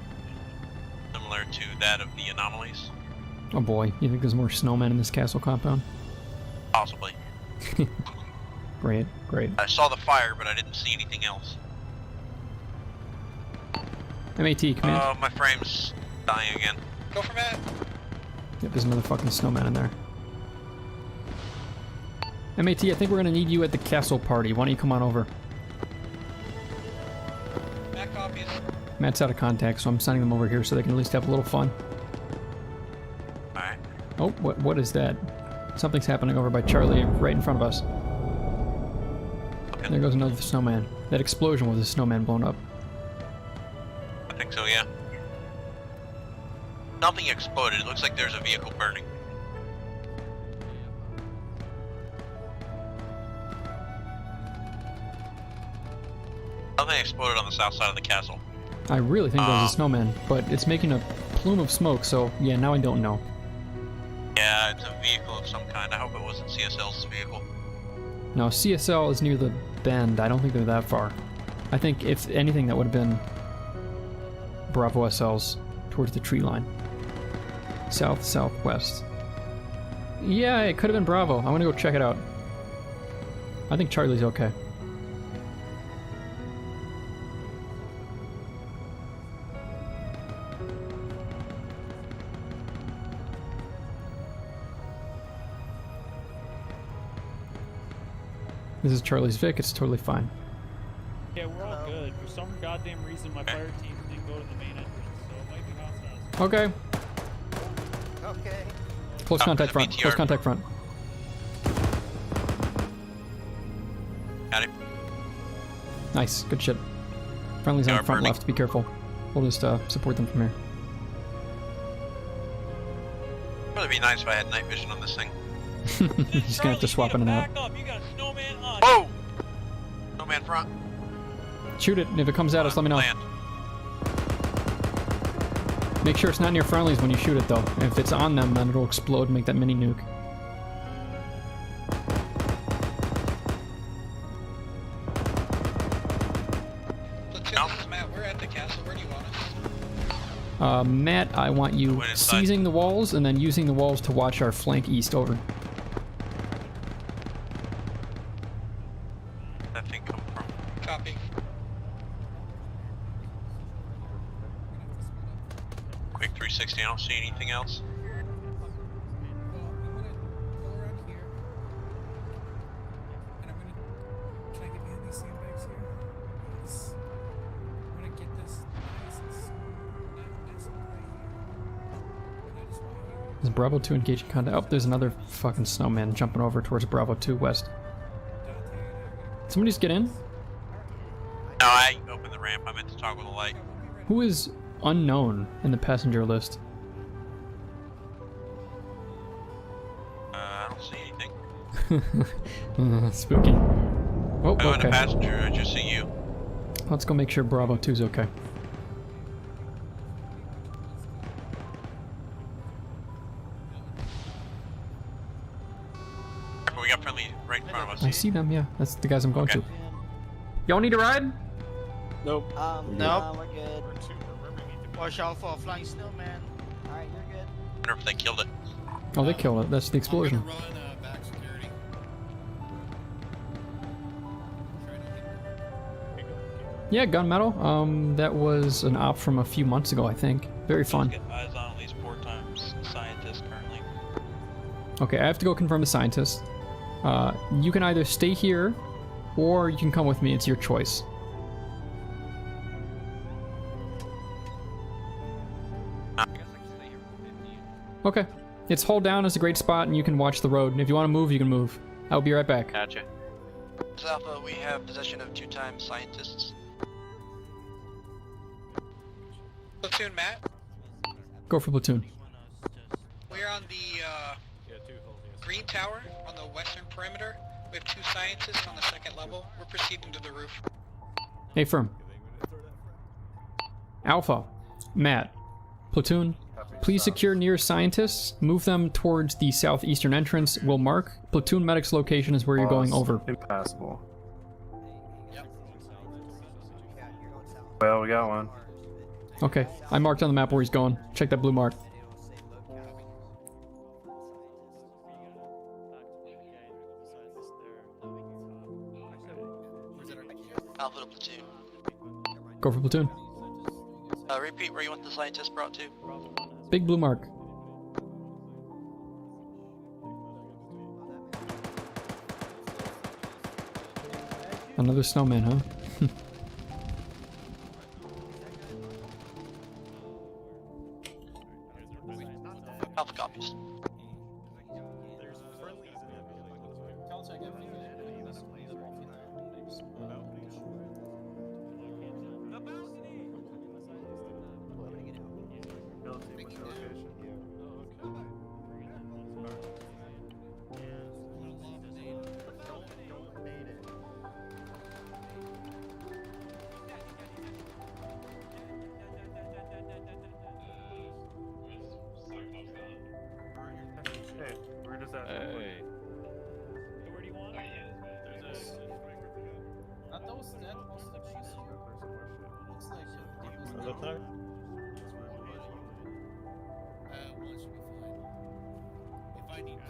similar to that of the anomalies. Oh boy, you think there's more snowmen in this castle compound? Possibly. Great, great. I saw the fire, but I didn't see anything else. MAT, command. Oh, my frame's dying again. Go for Matt. Yep, there's another fucking snowman in there. MAT, I think we're gonna need you at the castle party. Why don't you come on over? Matt copies. Matt's out of contact, so I'm sending them over here so they can at least have a little fun. Alright. Oh, what is that? Something's happening over by Charlie right in front of us. Okay. There goes another snowman. That explosion was a snowman blown up. I think so, yeah. Nothing exploded. It looks like there's a vehicle burning. Nothing exploded on the south side of the castle. I really think that was a snowman, but it's making a plume of smoke, so yeah, now I don't know. Yeah, it's a vehicle of some kind. I hope it wasn't CSL's vehicle. No, CSL is near the bend. I don't think they're that far. I think, if anything, that would have been Bravo SL's towards the tree line. South, southwest. Yeah, it could have been Bravo. I'm gonna go check it out. I think Charlie's okay. This is Charlie's Vic, it's totally fine. Yeah, we're all good. For some goddamn reason, my fire team didn't go to the main entrance, so it might be hostiles. Okay. Okay. Close contact front. Close contact front. Got it. Nice. Good shit. Friendly's They on are front burning. left. Be careful. We'll just support them from here. It would be nice if I had night vision on this thing. Just gonna have to swap in and out. Back up, you got a snowman on. Whoa! Snowman front. Shoot it. If it comes at us, let me know. Land. Make sure it's not near friendlies when you shoot it, though. If it's on them, then it'll explode and make that mini nuke. Platoon, this is Matt. We're at the castle. Where do you want us? Matt, I want you Went inside. seizing the walls and then using the walls to watch our flank east. Over. That thing come from. Copy. Quick 360. I don't see anything else. Bravo 2 engaging contact. Oh, there's another fucking snowman jumping over towards Bravo 2 west. Somebody just get in? No, I opened the ramp. I meant to toggle the light. Who is unknown in the passenger list? I don't see anything. Spooky. Oh, I'm a okay. passenger. I just see you. Let's go make sure Bravo 2's okay. We got friendly right in front of us. I see them, yeah. That's the guys I'm going to. Y'all need a ride? Nope. No, we're good. Watch out for a flying snowman. Alright, you're good. I wonder if they killed it. Oh, they killed it. That's the explosion. Yeah, gunmetal. That was an op from a few months ago, I think. Very fun. Get eyes on at least 4 times scientists currently. Okay, I have to go confirm the scientist. You can either stay here, or you can come with me. It's your choice. Okay. It's hold down is a great spot, and you can watch the road. And if you want to move, you can move. I'll be right back. Gotcha. Alpha, we have possession of 2-time scientists. Platoon, Matt. Go for platoon. We're on the green tower on the western perimeter. We have 2 scientists on the 2nd level. We're proceeding to the roof. Hey, firm. Alpha, Matt, platoon. Please secure nearest scientists. Move them towards the southeastern entrance. We'll mark. Platoon medic's location is where you're going over. Impassable. Well, we got one. Okay, I marked on the map where he's going. Check that blue mark. Alpha to platoon. Go for platoon. Repeat where you want the scientist brought to. Big blue mark. Another snowman, huh? Alpha copies. Hey. Where do you want? Not those dead hostages. Looks like Is that there? One should be fine. If I need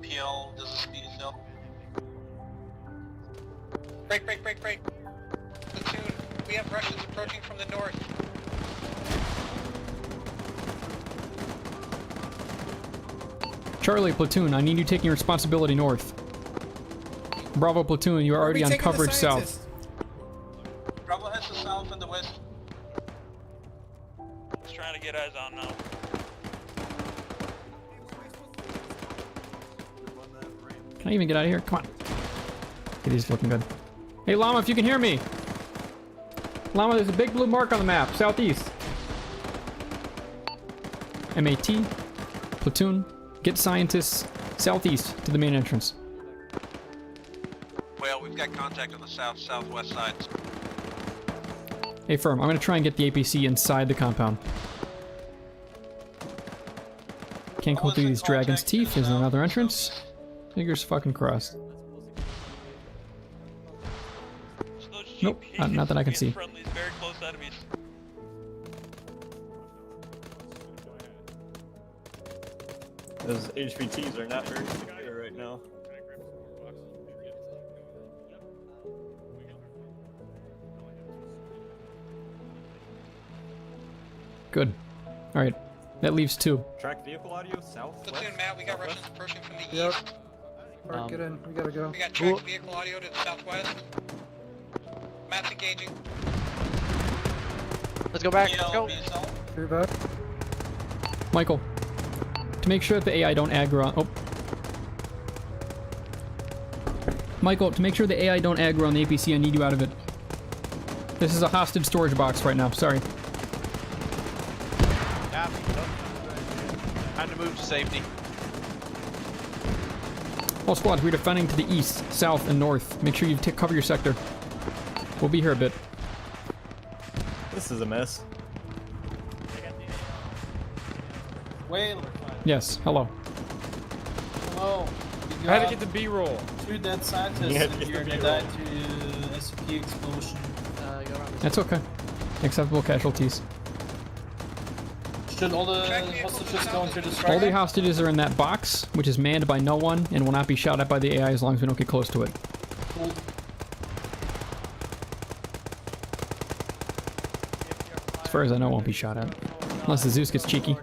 to. PL does a speed cell. Break. Platoon, we have Russians approaching from the north. Charlie, platoon, I need you taking responsibility north. Bravo, platoon, you are already on coverage south. Bravo heads to south and the west. Just trying to get eyes on now. Can I even get out of here? Come on. Okay, these are looking good. Hey, Llama, if you can hear me. Llama, there's a big blue mark on the map, southeast. MAT, platoon, get scientists southeast to the main entrance. Well, we've got contact on the southwest side. Hey, firm, I'm gonna try and get the APC inside the compound. Can't go through these dragon's teeth. Is there another entrance? Fingers fucking crossed. Nope, not that I can see. Friendly's very close enemies. Those HVTs are not very secure right now. Good. Alright, that leaves 2. Track vehicle audio south. Platoon, Matt, we got Russians approaching from the Yep. east. Alright, get in. We gotta go. We got tracked vehicle audio to the southwest. Matt's engaging. Let's go back. Let's go. You're back. Michael, to make sure that the AI don't aggro on... Oh. Michael, to make sure the AI don't aggro on the APC, I need you out of it. This is a hostage storage box right now. Sorry. Time to move to safety. All squads, we're defending to the east, south, and north. Make sure you cover your sector. We'll be here a bit. This is a mess. Whale. Yes, hello. Hello. I had to get the B-roll. 2 dead scientists Yeah, in get here the that B-roll. died to SCP explosion. That's okay. Acceptable casualties. Should all the hostages go into the All striker? the hostages are in that box, which is manned by no one and will not be shot at by the AI as long as we don't get close to it. Cool. As far as I know, it won't be shot at. Unless the Zeus gets cheeky.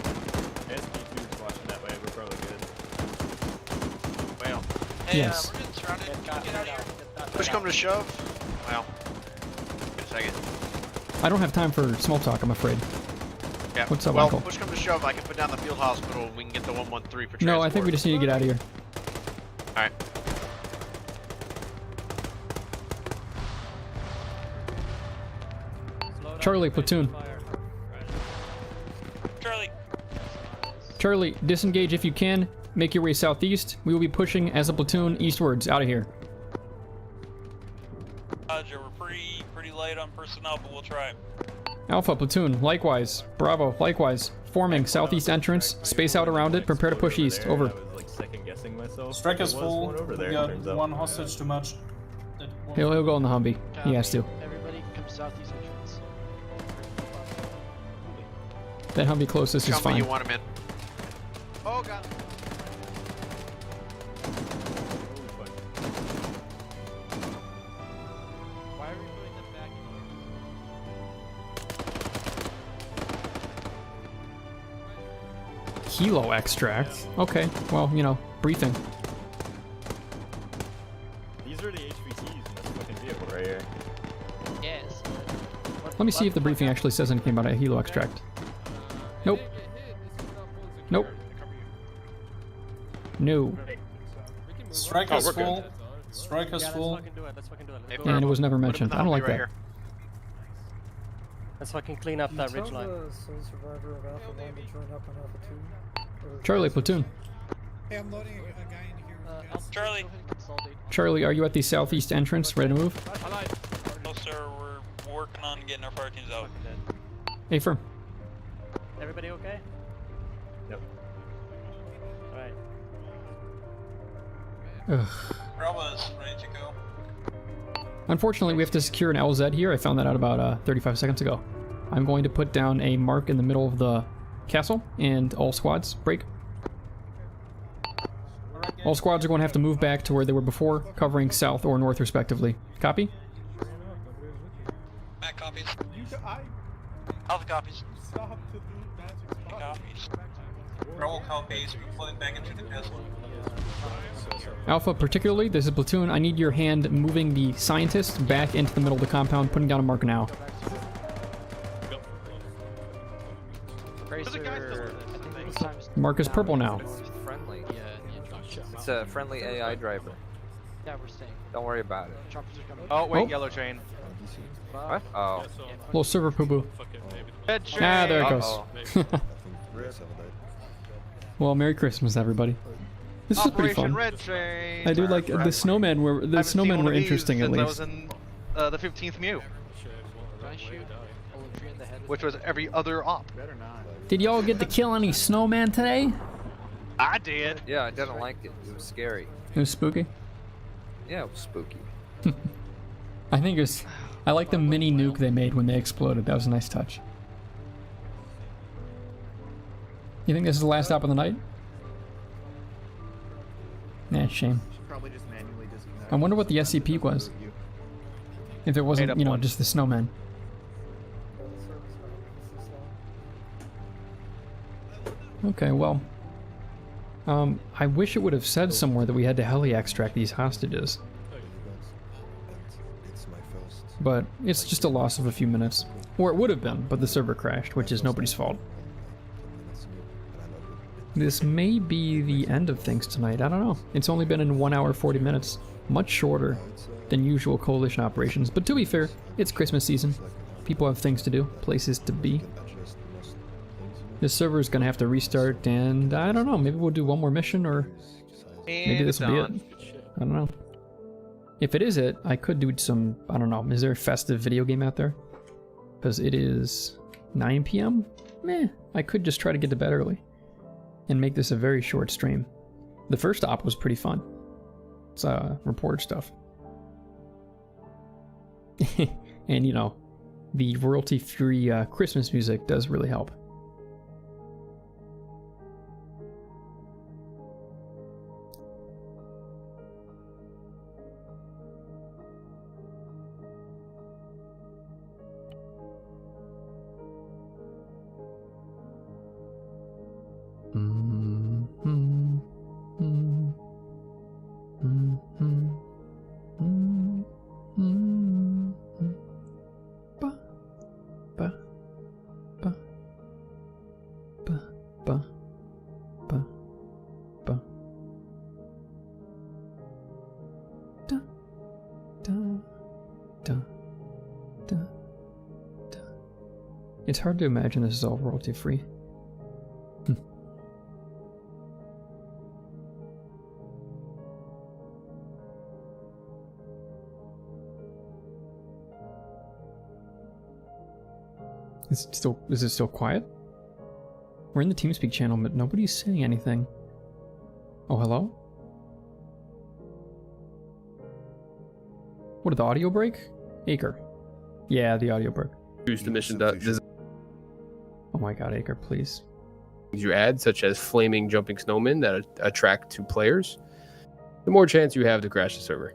SB2's watching that way, we're probably good. Well, Hey, yes. we're getting surrounded. Get out of here. Push come to shove. Well, wait a second. I don't have time for small talk, I'm afraid. Yeah. What's up, well, Michael? push come to shove. I can put down the field hospital and we can get the 113 for transport. No, I think we just need to get out of here. Alright. Charlie, platoon. Charlie. Charlie, disengage if you can. Make your way southeast. We will be pushing as a platoon eastwards. Out of here. Roger, we're pretty light on personnel, but we'll try. Alpha, platoon, likewise. Bravo, likewise. Forming, southeast entrance. Space out around it. Prepare to push east. Over. I was like second guessing myself. Striker's There was full. one over there, We got turns out. 1 hostage too much. He'll go in the Humvee. He has to. Everybody come southeast entrance. That Humvee closest is Tell me fine. you want him in. Oh, God. Why are we putting them back in here? Kilo extract. Okay, well, you know, briefing. These are the HVTs in this fucking vehicle right here. Yes. Let me see if the briefing actually says anything about a helo extract. Nope. Nope. No. Striker's Oh, we're full. good. Striker's full. Let's fucking do it. Hey, And it was never put him in mentioned. the I don't Humvee like right that. here. Let's fucking clean up that ridge line. the sole survivor of Alpha 1 to join up on Alpha 2? Or- Charlie, platoon. Hey, I'm loading a guy in here. Charlie. Charlie, are you at the southeast entrance? Ready to move? No, sir. We're working on getting our fire teams out. Affirm. Everybody okay? Yep. Alright. Ugh. Bravo's ready to go. Unfortunately, we have to secure an LZ here. I found that out about 35 seconds ago. I'm going to put down a mark in the middle of the castle, and all squads break. All squads are going to have to move back to where they were before, covering south or north respectively. Copy? Matt copies. All the copies. Copies. Bravo copies. We're pulling back into the castle. Alpha, particularly, this is platoon. I need your hand moving the scientist back into the middle of the compound, putting down a mark now. Mark is purple now. Friendly. It's a friendly AI driver. Yeah, we're staying. Don't worry about it. Oh, wait, Oh. yellow chain. What? Oh. Little server poo-poo. Red chain. Ah, there it goes. Uh-oh. Well, Merry Christmas, everybody. This is pretty Operation fun. Red Chain. I do like the snowmen were I haven't seen snowmen one were of these interesting at since I least. was in the 15th Mew, which was every other op. Did y'all get to kill any snowman today? I did. Yeah, I didn't like it. It was scary. It was spooky. Yeah, it was spooky. I think it was. I like the mini nuke they made when they exploded. That was a nice touch. You think this is the last stop of the night? Nah, shame. Probably just manually disconnect. I wonder what the SCP was. If it wasn't, you know, just the snowman. Okay, well. I wish it would have said somewhere that we had to heli extract these hostages. But it's just a loss of a few minutes. Or it would have been, but the server crashed, which is nobody's fault. This may be the end of things tonight, I don't know. It's only been in 1 hour 40 minutes, much shorter than usual coalition operations, but to be fair, it's Christmas season. People have things to do, places to be. This server is gonna have to restart, and I don't know, maybe we'll do one more mission, or maybe this will be it. I don't know. If it is it, I could do some, I don't know, is there a festive video game out there? Because it is 9 p.m? Meh, I could just try to get to bed early and make this a very short stream. The first op was pretty fun. It's report stuff. And you know, the royalty-free Christmas music does really help. It's hard to imagine this is all royalty free. Is it still quiet? We're in the TeamSpeak channel, but nobody's saying anything. Oh, hello? What, did the audio break? Acre. Yeah, the audio broke. Use the mission. Oh my god, Acre, please. You add, such as flaming jumping snowmen that attract to players, the more chance you have to crash the server.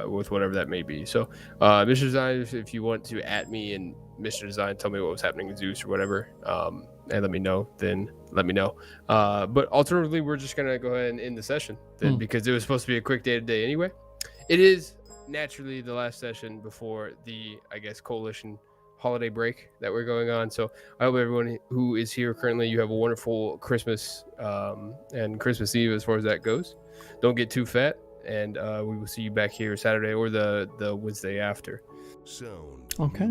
With whatever that may be. So, mission design, if you want to at me in mission design, tell me what was happening with Zeus or whatever, and let me know, then let me know. But alternatively, we're just going to go ahead and end the session then, because it was supposed to be a quick day to day anyway. It is naturally the last session before the, I guess, coalition holiday break that we're going on. So I hope everyone who is here currently, you have a wonderful Christmas and Christmas Eve as far as that goes. Don't get too fat, and we will see you back here Saturday or the Wednesday after. Okay.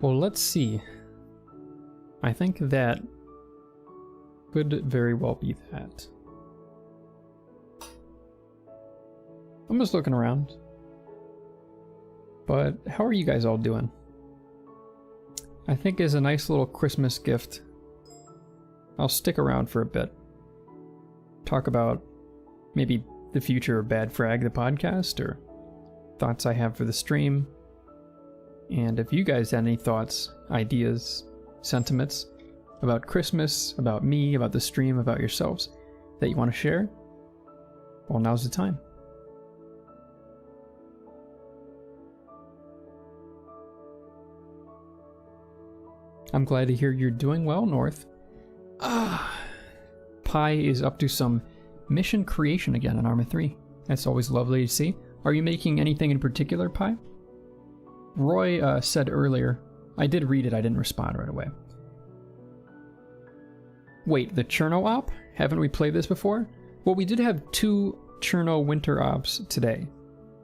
Well, let's see. I think that could very well be that. I'm just looking around. But how are you guys all doing? I think as a nice little Christmas gift, I'll stick around for a bit. Talk about maybe the future of Bad Frag, the podcast, or thoughts I have for the stream. And if you guys had any thoughts, ideas, sentiments about Christmas, about me, about the stream, about yourselves that you want to share, well, now's the time. I'm glad to hear you're doing well, North. Pi is up to some mission creation again in Arma 3. That's always lovely to see. Are you making anything in particular, Pi? Roy said earlier, I did read it, I didn't respond right away. Wait, the Cherno op? Haven't we played this before? Well, we did have 2 Cherno winter ops today,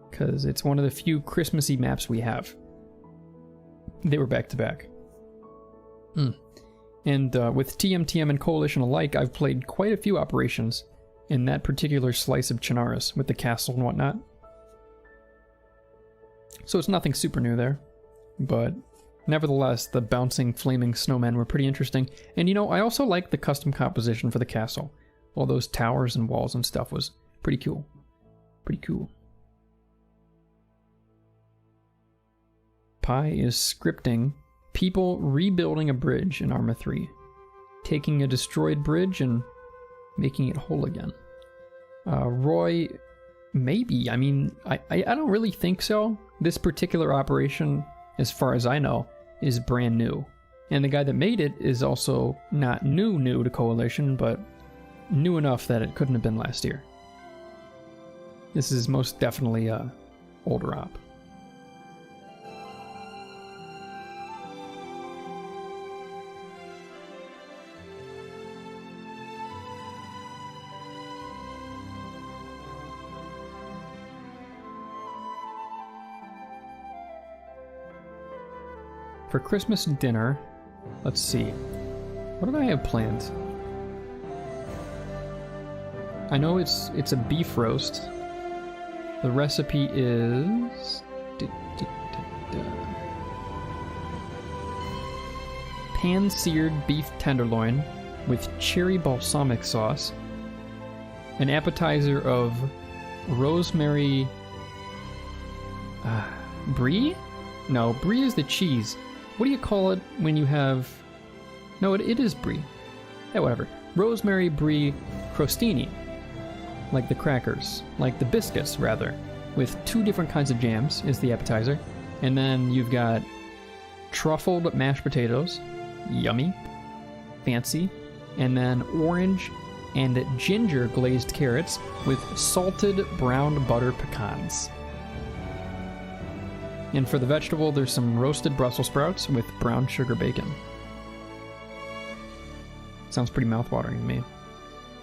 because it's one of the few Christmassy maps we have. They were back to back. And with TMTM and Coalition alike, I've played quite a few operations in that particular slice of Chernarus with the castle and whatnot. So it's nothing super new there, but nevertheless, the bouncing, flaming snowmen were pretty interesting. And you know, I also like the custom composition for the castle. All those towers and walls and stuff was pretty cool. Pretty cool. Pi is scripting people rebuilding a bridge in Arma 3. Taking a destroyed bridge and making it whole again. Roy, maybe. I mean, I don't really think so. This particular operation, as far as I know, is brand new. And the guy that made it is also not new to Coalition, but new enough that it couldn't have been last year. This is most definitely a older op. For Christmas dinner, let's see. What do I have planned? I know it's a beef roast. The recipe is pan-seared beef tenderloin with cherry balsamic sauce, an appetizer of rosemary brie? No, brie is the cheese. What do you call it when you have... No, it is brie. Yeah, whatever. Rosemary brie crostini. Like the crackers. Like the biscuits, rather. With 2 different kinds of jams is the appetizer. And then you've got truffled mashed potatoes. Yummy. Fancy. And then orange and ginger glazed carrots with salted brown butter pecans. And for the vegetable, there's some roasted Brussels sprouts with brown sugar bacon. Sounds pretty mouthwatering to me.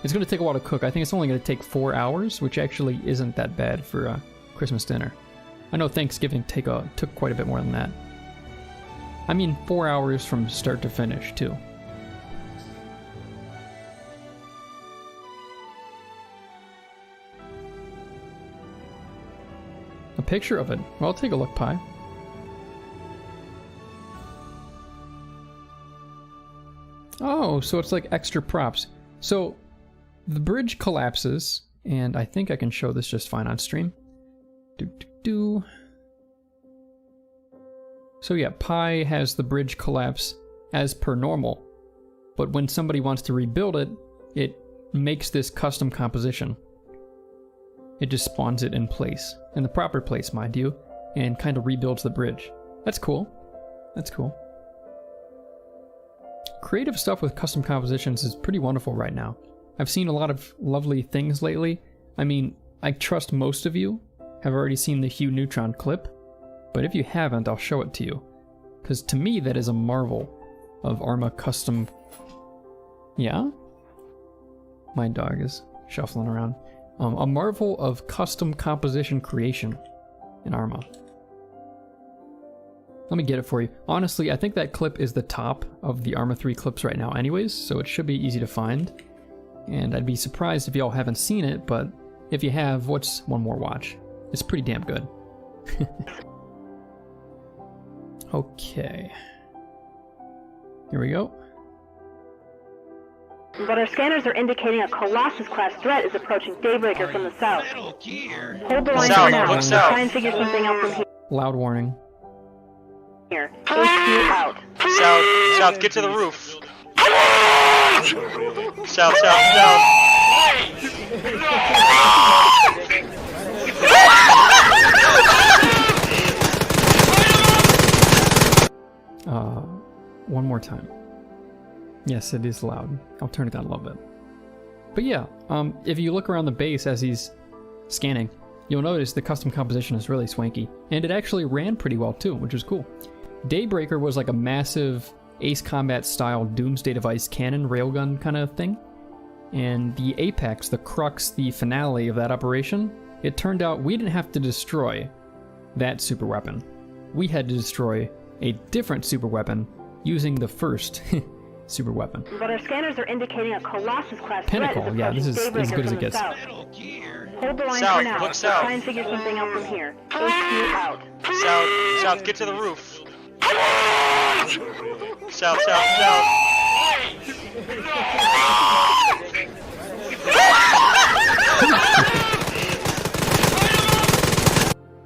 It's going to take a while to cook. I think it's only going to take 4 hours, which actually isn't that bad for a Christmas dinner. I know Thanksgiving took quite a bit more than that. I mean 4 hours from start to finish, too. A picture of it. Well, I'll take a look, Pi. Oh, so it's like extra props. So the bridge collapses, and I think I can show this just fine on stream. So yeah, Pi has the bridge collapse as per normal, but when somebody wants to rebuild it, it makes this custom composition. It just spawns it in place, in the proper place, mind you, and kind of rebuilds the bridge. That's cool. That's cool. Creative stuff with custom compositions is pretty wonderful right now. I've seen a lot of lovely things lately. I mean, I trust most of you have already seen the Hugh Neutron clip, but if you haven't, I'll show it to you. Because to me, that is a marvel of Arma custom... Yeah? My dog is shuffling around. A marvel of custom composition creation in Arma. Let me get it for you. Honestly, I think that clip is the top of the Arma 3 clips right now anyways, so it should be easy to find. And I'd be surprised if y'all haven't seen it, but if you have, what's one more watch? It's pretty damn good. Okay. Here we go. But our scanners are indicating a Colossus-class threat is approaching Daybreaker from the south. Hold the line for now. Look south. Try and figure something out from here. Loud warning. Here. HQ out. South, get to the roof. South. One more time. Yes, it is loud. I'll turn it down a little bit. But yeah, if you look around the base as he's scanning, you'll notice the custom composition is really swanky. And it actually ran pretty well too, which is cool. Daybreaker was like a massive Ace Combat style Doomsday Device cannon railgun kind of thing. And the apex, the crux, the finale of that operation, it turned out we didn't have to destroy that super weapon. We had to destroy a different super weapon using the first super weapon. But our scanners are indicating a Colossus-class Pinnacle, threat is yeah, this is approaching as good as it Daybreaker gets. from the south. Hold the line for now. Look south. Try and figure something out from here. HQ out. South, get to the roof. South.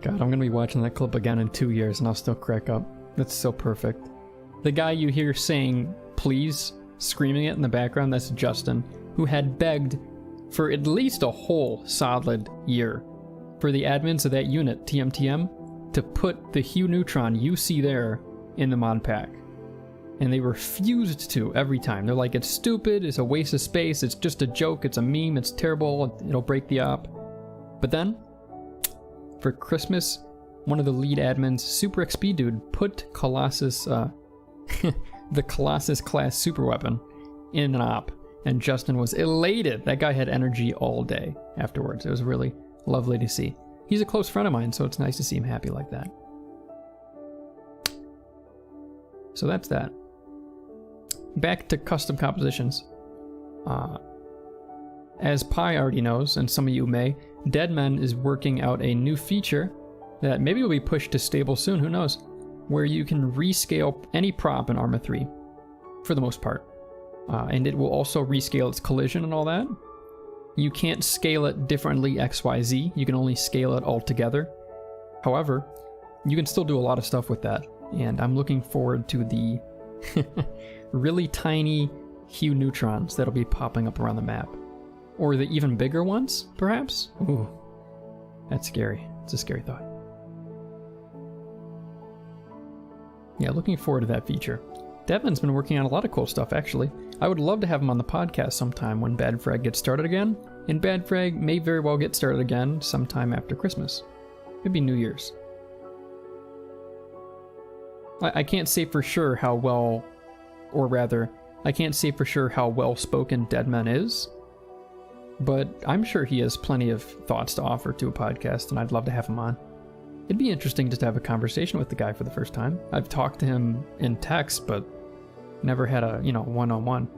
God, I'm gonna be watching that clip again in 2 years and I'll still crack up. That's so perfect. The guy you hear saying, please, screaming it in the background, that's Justin, who had begged for at least a whole solid year for the admins of that unit, TMTM, to put the Hugh Neutron you see there in the mod pack. And they refused to every time. They're like, it's stupid, it's a waste of space, it's just a joke, it's a meme, it's terrible, it'll break the op. But then, for Christmas, one of the lead admins, Super XP Dude, put Colossus, the Colossus class super weapon in an op. And Justin was elated. That guy had energy all day afterwards. It was really lovely to see. He's a close friend of mine, so it's nice to see him happy like that. So that's that. Back to custom compositions. As Pi already knows, and some of you may, Deadman is working out a new feature that maybe will be pushed to stable soon, who knows, where you can rescale any prop in Arma 3, for the most part. And it will also rescale its collision and all that. You can't scale it differently XYZ, you can only scale it all together. However, you can still do a lot of stuff with that, and I'm looking forward to the really tiny hue neutrons that'll be popping up around the map. Or the even bigger ones, perhaps? Ooh, that's scary. It's a scary thought. Yeah, looking forward to that feature. Devin's been working on a lot of cool stuff, actually. I would love to have him on the podcast sometime when Bad Frag gets started again, and Bad Frag may very well get started again sometime after Christmas. Maybe New Year's. I can't say for sure how well, or rather, I can't say for sure how well-spoken Deadman is, but I'm sure he has plenty of thoughts to offer to a podcast, and I'd love to have him on. It'd be interesting just to have a conversation with the guy for the first time. I've talked to him in text, but never had a, one-on-one.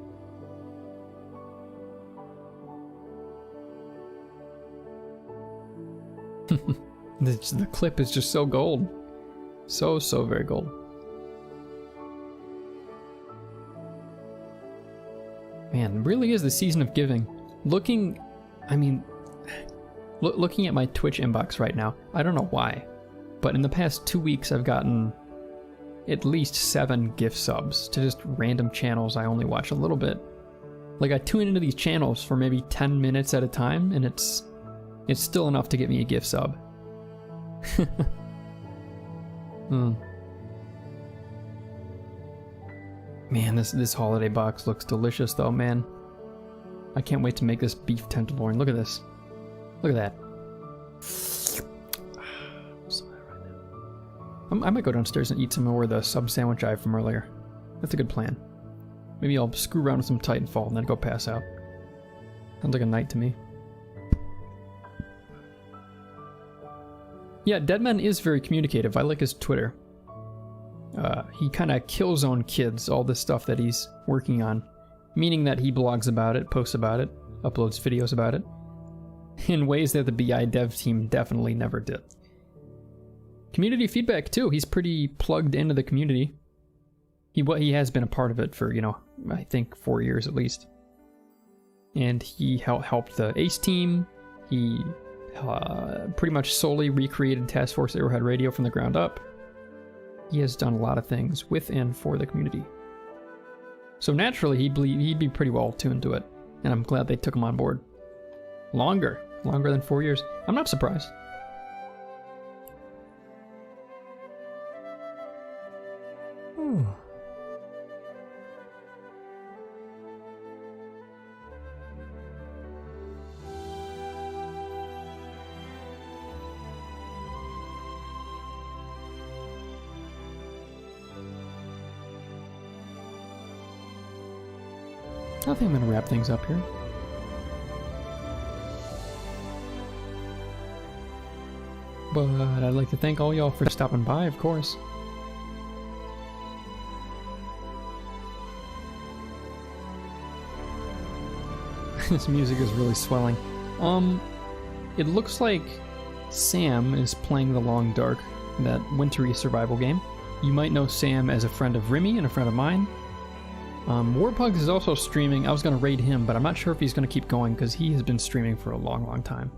The clip is just so gold. So very gold. Man, really is the season of giving. Looking at my Twitch inbox right now, I don't know why, but in the past 2 weeks I've gotten at least 7 gift subs to just random channels I only watch a little bit. Like, I tune into these channels for maybe 10 minutes at a time, and it's still enough to get me a gift sub. Man, this holiday box looks delicious though, man. I can't wait to make this beef tenderloin. Look at this. Look at that. I might go downstairs and eat some more of the sub sandwich I have from earlier. That's a good plan. Maybe I'll screw around with some Titanfall and then go pass out. Sounds like a night to me. Yeah, Deadman is very communicative. I like his Twitter. He kind of killzone kids all the stuff that he's working on, meaning that he blogs about it, posts about it, uploads videos about it, in ways that the BI dev team definitely never did. Community feedback too. He's pretty plugged into the community. He has been a part of it for, I think 4 years at least. And he helped the Ace team. He pretty much solely recreated Task Force Arrowhead Radio from the ground up. He has done a lot of things with and for the community. So naturally, he'd be pretty well tuned to it, and I'm glad they took him on board. Longer than 4 years. I'm not surprised. I think I'm going to wrap things up here. But I'd like to thank all y'all for stopping by, of course. This music is really swelling. It looks like Sam is playing The Long Dark, that wintry survival game. You might know Sam as a friend of Remy and a friend of mine. Warpugs is also streaming. I was going to raid him, but I'm not sure if he's going to keep going because he has been streaming for a long time.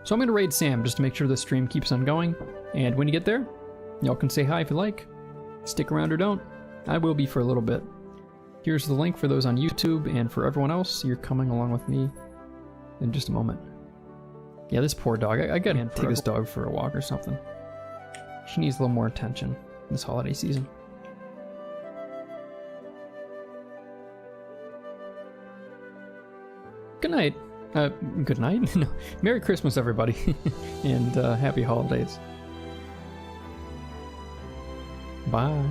So I'm going to raid Sam just to make sure the stream keeps on going. And when you get there, y'all can say hi if you like. Stick around or don't. I will be for a little bit. Here's the link for those on YouTube, and for everyone else, you're coming along with me in just a moment. Yeah, this poor dog. I gotta take this dog for a walk or something. She needs a little more attention this holiday season. Good night. Good night? No. Merry Christmas, everybody. And happy holidays. Bye.